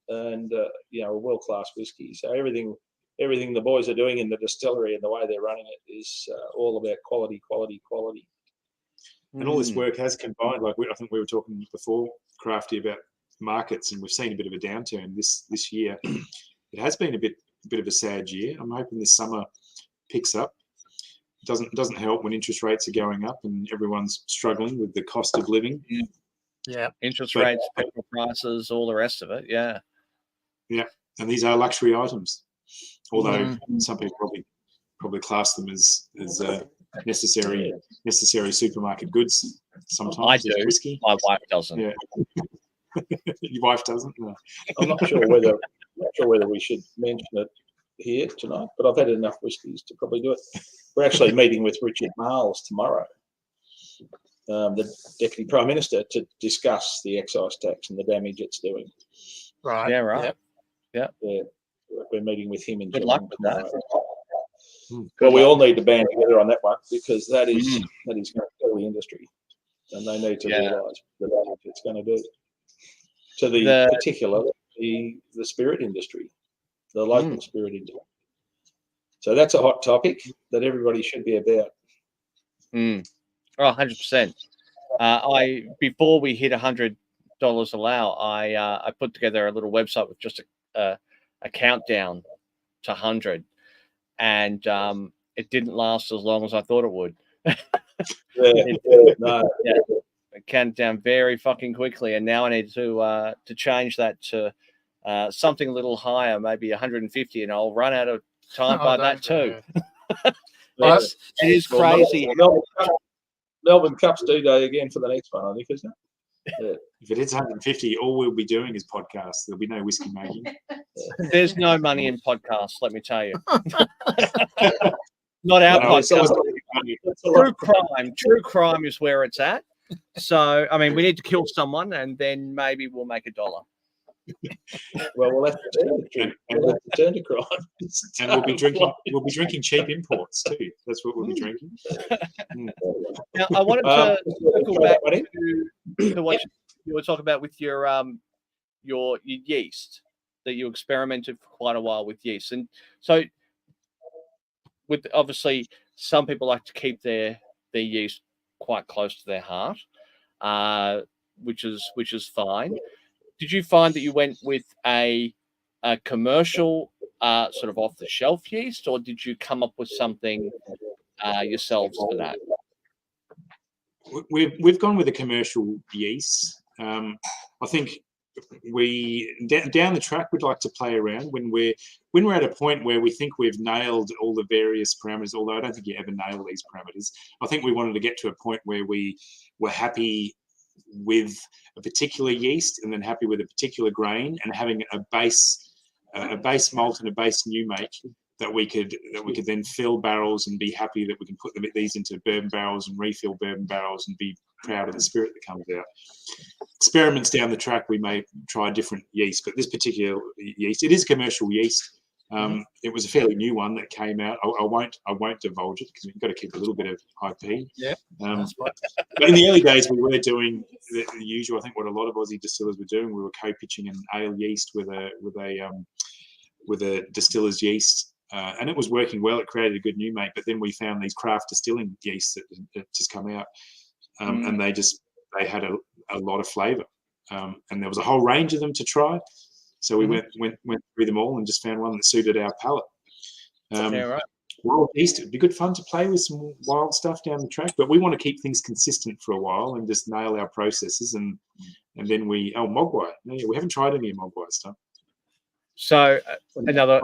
and a world-class whiskey. So everything the boys are doing in the distillery and the way they're running it is all about quality. And all this work has combined. Like I think we were talking before, Crafty, about markets, and we've seen a bit of a downturn this year. It has been a bit of a sad year. I'm hoping this summer picks up. It doesn't help when interest rates are going up and everyone's struggling with the cost of living. Yeah, interest rates, petrol prices, all the rest of it. Yeah, and these are luxury items. Although some people probably class them as necessary supermarket goods. Sometimes I do. Whiskey. My wife doesn't. Yeah. Your wife doesn't? No. I'm not sure whether we should mention it here tonight, but I've had enough whiskies to probably do it. We're actually meeting with Richard Marles tomorrow, the Deputy Prime Minister, to discuss the excise tax and the damage it's doing. Right. Yeah, right. Yep. Yeah, we're meeting with him in Good Geelong luck with that. tomorrow. Well, we all need to band together on that one, because that is going to kill the industry, and they need to realise the damage it's going to do to the particular the spirit industry, the local spirit industry. So that's a hot topic that everybody should be about. Oh, 100%. Before we hit $100 allow, I put together a little website with just a countdown to 100, and it didn't last as long as I thought it would. It counted down very fucking quickly, and now I need to change that to something a little higher, maybe 150, and I'll run out of time by that too. It is crazy. Melbourne Cup's D-Day again for the next one, I think, isn't it? Yeah. If it is 150, all we'll be doing is podcasts. There'll be no whiskey making. There's no money in podcasts, let me tell you. Not our podcast. True crime is where it's at. So, I mean, we need to kill someone, and then maybe we'll make $1. Well, we'll have to turn to crime. And we'll be drinking cheap imports too. That's what we'll be drinking. Now, I wanted to circle back to what you were talking about with your yeast, that you experimented for quite a while with yeast. And so, with obviously some people like to keep their yeast quite close to their heart, which is fine. Did you find that you went with a commercial sort of off the shelf yeast, or did you come up with something yourselves for that? We've gone with a commercial yeast. I think down the track we'd like to play around when we're at a point where we think we've nailed all the various parameters. Although I don't think you ever nail these parameters. I think we wanted to get to a point where we were happy with a particular yeast, and then happy with a particular grain, and having a base malt and a base new make that we could then fill barrels and be happy that we can put these into bourbon barrels and refill bourbon barrels and be proud of the spirit that comes out. Experiments down the track, we may try different yeast, but this particular yeast, it is commercial yeast. It was a fairly new one that came out. I won't divulge it because we've got to keep a little bit of IP. Yeah. But in the early days, we were doing the usual. I think what a lot of Aussie distillers were doing, we were co-pitching an ale yeast with a distiller's yeast, and it was working well. It created a good new make. But then we found these craft distilling yeasts that just come out, and they had a lot of flavour, and there was a whole range of them to try. So we went through them all and just found one that suited our palate. Right. Wild yeast, it'd be good fun to play with some wild stuff down the track, but we want to keep things consistent for a while and just nail our processes, and then Mogwai. No, we haven't tried any Mogwai stuff. So another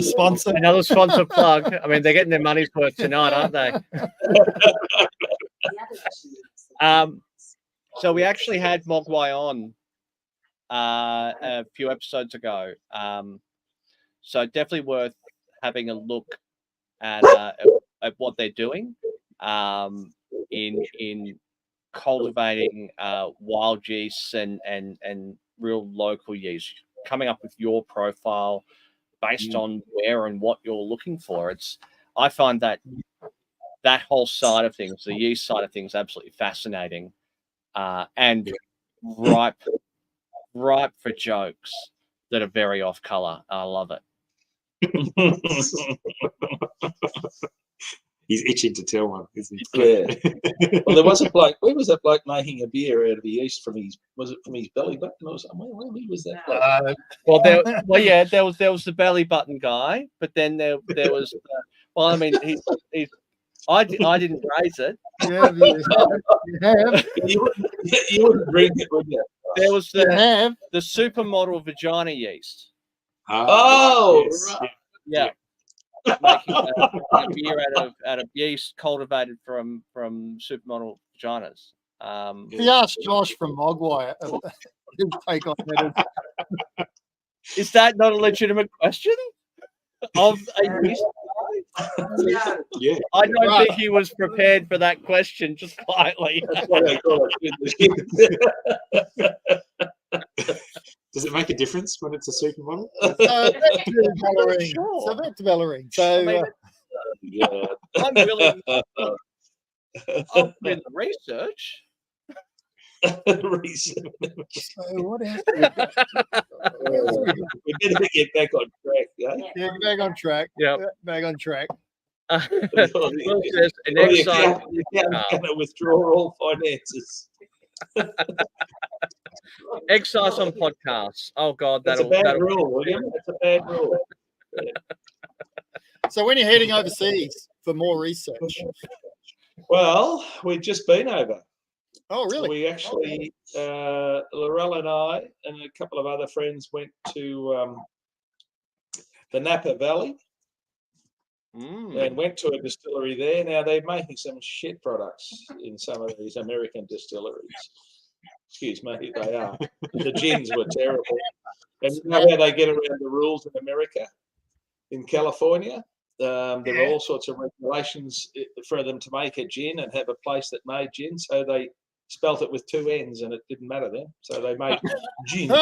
sponsor plug. I mean, they're getting their money's worth tonight, aren't they? So we actually had Mogwai on a few episodes ago. So definitely worth having a look at what they're doing in cultivating wild yeasts and real local yeast, coming up with your profile based on where and what you're looking for. I find that whole side of things, the yeast side of things, absolutely fascinating and ripe for jokes that are very off color. I love it. He's itching to tell one, isn't he? Yeah. Well, there was a bloke. Where was that bloke making a beer out of the yeast from his belly button or something? Where was that bloke? There was the belly button guy, but then there was. I mean, I didn't raise it. Yeah, you wouldn't drink it, would you? There was the supermodel vagina yeast. Oh, yes. right. Yeah. Making a beer out of yeast cultivated from supermodel vaginas. He asked Josh from Mogwai his take on that Is that not a legitimate question of a recent Yeah. Yeah. I don't Right. think he was prepared for that question, just quietly. That's what they call it. Does it make a difference when it's a supermodel? is. So back to Bellarine. Sure. So back to Bellarine. I So mean, Yeah. I'm willing. I'll put in the research. Reason. so what else? Have we got? What else have we got? We better get back on track, yeah? Yeah, back on track. Yep. Back on track. Will says an Well, you excise. can't going to withdraw all finances. Excise on podcasts. Oh God, That's a that'll bad rule, William. That's a bad rule. So when you're heading overseas for more research. Well, we've just been over. Oh, really? We actually, Laurel and I and a couple of other friends went to the Napa Valley and went to a distillery there. Now, they're making some shit products in some of these American distilleries. Excuse me, they are. The gins were terrible. And you know how they get around the rules in America? In California, there are all sorts of regulations for them to make a gin and have a place that made gin. So they spelt it with two N's, and it didn't matter then. So they made gin.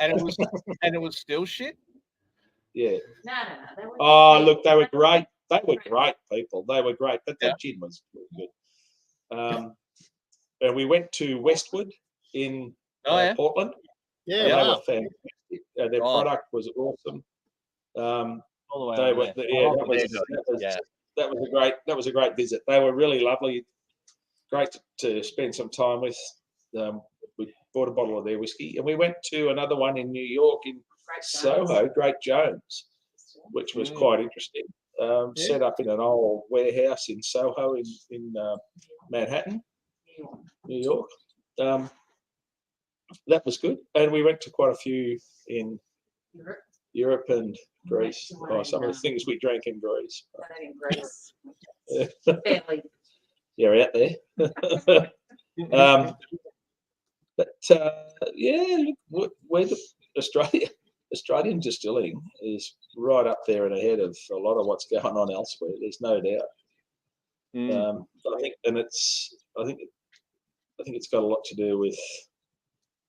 and it was still shit. Yeah. No. They were Oh, look, they were great. They were great people. They were great, but that gin was good. And we went to Westwood in Portland. Yeah, They wow. were fantastic. Their product was awesome. All the way They over were, there. that was a great visit. They were really lovely, great to spend some time with. We bought a bottle of their whiskey, and we went to another one in New York in Soho, Great Jones, which was quite interesting. Set up in an old warehouse in Soho in Manhattan, New York. That was good, and we went to quite a few in Europe and Greece. Some of the things we drank in Greece. Family. Yeah, out there. Where the Australian distilling is right up there and ahead of a lot of what's going on elsewhere. There's no doubt. I think it's got a lot to do with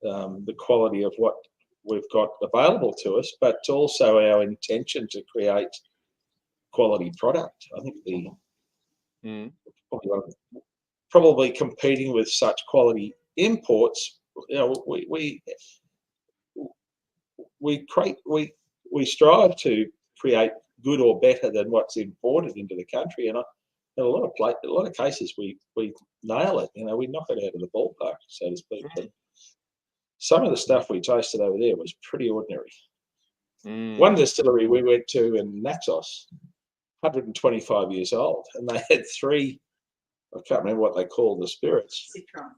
the quality of what we've got available to us, but also our intention to create quality product. I think probably competing with such quality imports, we strive to create good or better than what's imported into the country, and in a lot of cases we nail it. We knock it out of the ballpark, so to speak. But some of the stuff we tasted over there was pretty ordinary. One distillery we went to in Naxos, 125 years old, and they had three. I can't remember what they called the spirits. Citron.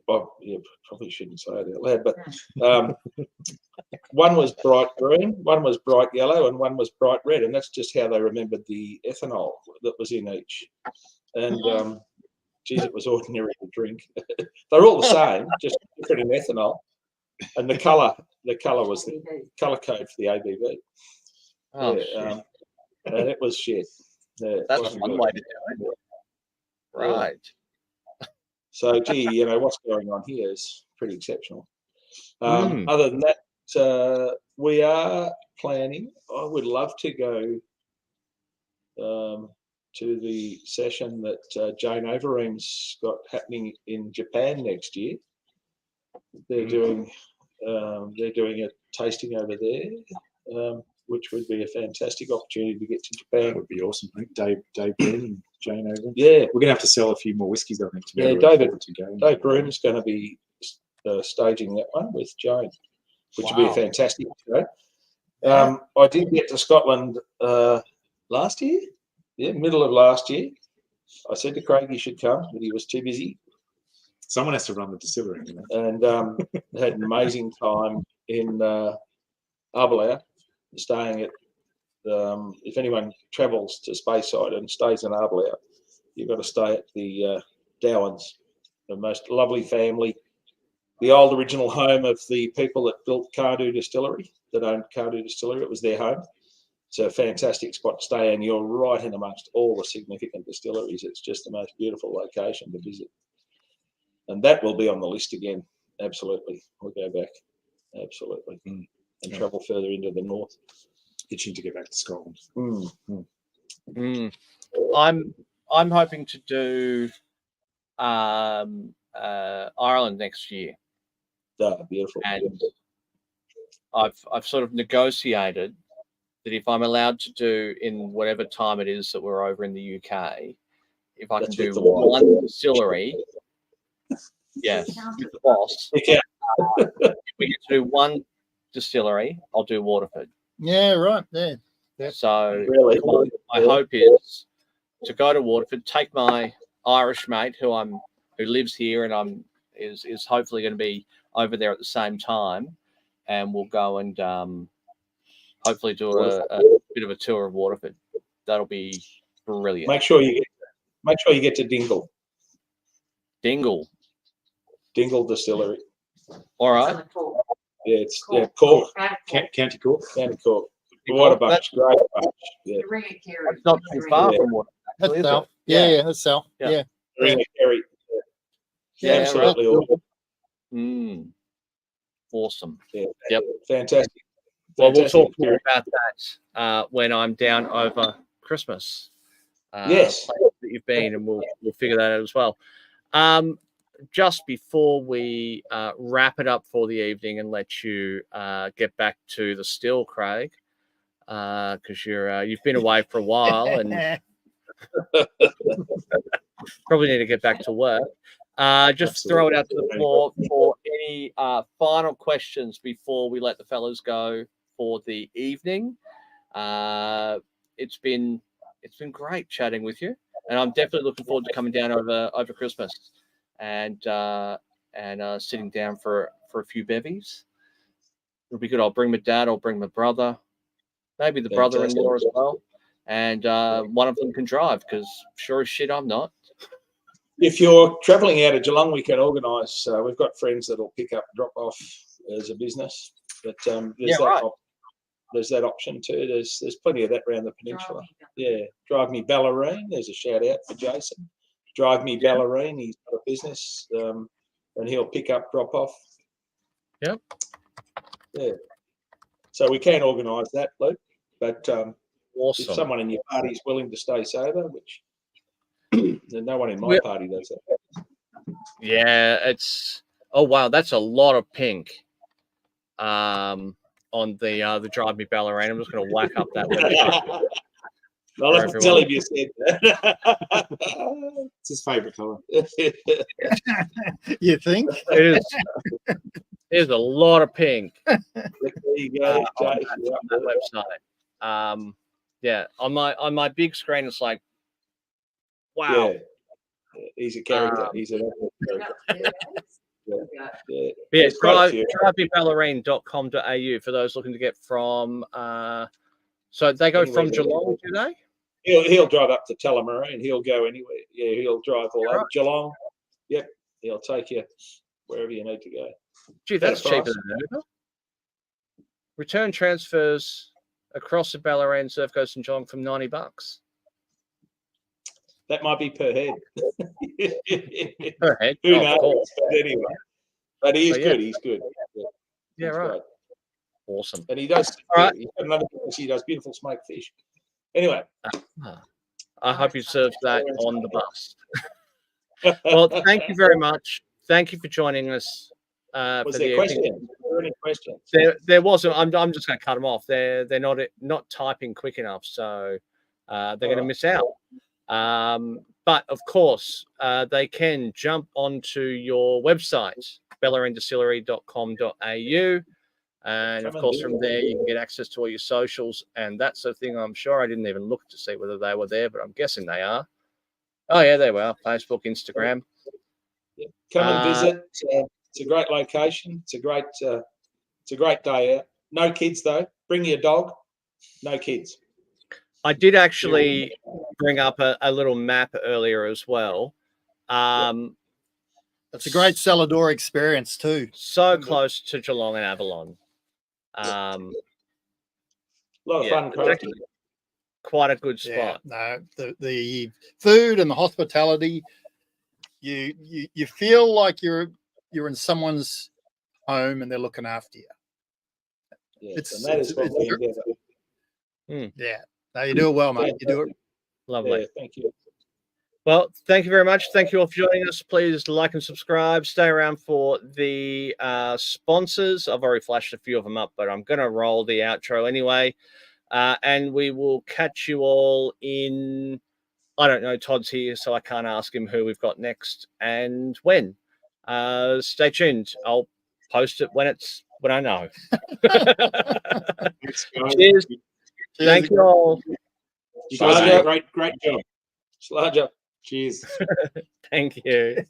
Probably shouldn't say it out loud, but one was bright green, one was bright yellow, and one was bright red, and that's just how they remembered the ethanol that was in each. And geez, it was ordinary to drink. They're all the same, just different in ethanol, and the colour was the colour code for the ABV. And it was shit. That's one way to do it. Right. So, gee, what's going on here is pretty exceptional. Other than that, we are planning. I would love to go to the session that Jane Overeem's got happening in Japan next year. They're doing a tasting over there, which would be a fantastic opportunity to get to Japan. That would be awesome. I think Dave Broom and Jane Overeem. Yeah, we're gonna have to sell a few more whiskies, I think. Dave Broom's going to be staging that one with Jane, which would be a fantastic show. I did get to Scotland last year. Yeah, middle of last year. I said to Craig he should come, but he was too busy. Someone has to run the distillery, And had an amazing time in Arbalea, staying at. If anyone travels to Speyside and stays in Arbalea, you've got to stay at the Dowans, the most lovely family. the old original home of the people that built Cardew Distillery, that owned Cardew Distillery. It was their home. It's a fantastic spot to stay, and you're right in amongst all the significant distilleries. It's just the most beautiful location to visit. And that will be on the list again. Absolutely. We'll go back. Absolutely. And travel further into the north. Itching to get back to Scotland. I'm hoping to do Ireland next year. Beautiful. And I've sort of negotiated that if I'm allowed to do in whatever time it is that we're over in the UK, if I can do one distillery, yes, with the boss. Yeah. If we get to do one distillery, I'll do Waterford. Yeah, right. Yeah. So Really? my hope is to go to Waterford, take my Irish mate who lives here and is hopefully going to be over there at the same time, and we'll go and hopefully do a bit of a tour of Waterford. That'll be brilliant. Make sure you get to Dingle Distillery. All right. Yeah, it's Cork. County Cork. County Cork. What a bunch. Great bunch. Yeah. It's not too far from Waterford. That's Is South. it? Yeah, that's South. Yeah. Yeah. Ring of Kerry. Yeah, Absolutely right. awesome. Awesome. Yeah. Yep. Fantastic. Well, we'll Fantastic. talk more about that when I'm down over Christmas. Yes. Places that you've been, and we'll figure that out as well. Just before we wrap it up for the evening and let you get back to the still, Craig, because you've been away for a while and probably need to get back to work. Just throw it out to the floor for any final questions before we let the fellas go for the evening. It's been great chatting with you, and I'm definitely looking forward to coming down over Christmas and sitting down for a few bevies. It'll be good. I'll bring my dad. I'll bring my brother, maybe the brother-in-law as well, and one of them can drive because sure as shit I'm not. If you're travelling out of Geelong, we can organise. We've got friends that'll pick up, drop off as a business. But there's that option too. There's plenty of that around the peninsula. Yeah, Drive Me Bellarine. There's a shout out for Jason. Drive Me Bellarine. He's got a business, and he'll pick up, drop off. Yep. Yeah. So we can organise that, Luke. But awesome. If someone in your party is willing to stay sober, which no one in my party does that. Yeah, it's wow, that's a lot of pink. On the Drive Me Bellarine. I'm just going to whack up that website. I'll have to tell him you said that. It's his favourite colour. You think? It is a lot of pink. There you go, on that website. Yeah, on my big screen, it's like, wow. Yeah. He's a character. He's an character. Yeah, drivemeballarine.com.au for those looking to get from. So they go from Geelong, do they? He'll drive up to Tullamarine. He'll go anywhere. Yeah, he'll drive all over Geelong. Yep, he'll take you wherever you need to go. Gee, that's cheaper than Uber. Return transfers across the Bellarine, Surf Coast, and Geelong from $90. That might be per head. Per head. Who knows? But anyway, but he is good. He's good. Yeah, right. Great. Awesome. And he does. Right. He's got another business. He does beautiful smoked fish. Anyway, I hope you serve that on the bus. Well, thank you very much. Thank you for joining us. Was there questions? Were there any questions? There wasn't. I'm just going to cut them off. They're not typing quick enough, so they're going to miss out. But of course, they can jump onto your website, bellarinedistillery.com.au. And of course, from there, you can get access to all your socials and that sort of thing. I'm sure I didn't even look to see whether they were there, but I'm guessing they are. Oh, yeah, they were. Facebook, Instagram. Yeah. Come and visit. It's a great location. It's a great day out. No kids, though. Bring your dog. No kids. I did actually bring up a little map earlier as well. It's a great cellar door experience too. So close to Geelong and Avalon. A lot of Yeah, fun it's crafting. actually quite a good Yeah, spot. no, the food and the hospitality, you feel like you're in someone's home and they're looking after you. Yes, It's- and that is what it's- we endeavour. Yeah, no, you do it well, mate. You do it. Lovely. Yeah, thank you. Well, thank you very much. Thank you all for joining us. Please like and subscribe. Stay around for the sponsors. I've already flashed a few of them up, but I'm going to roll the outro anyway. And we will catch you all in, I don't know, Todd's here, so I can't ask him who we've got next and when. Stay tuned. I'll post it when I know. Thanks, guys. Cheers. Thank you all. You guys Pleasure. did a great job. Sludger. Cheers. Thank you.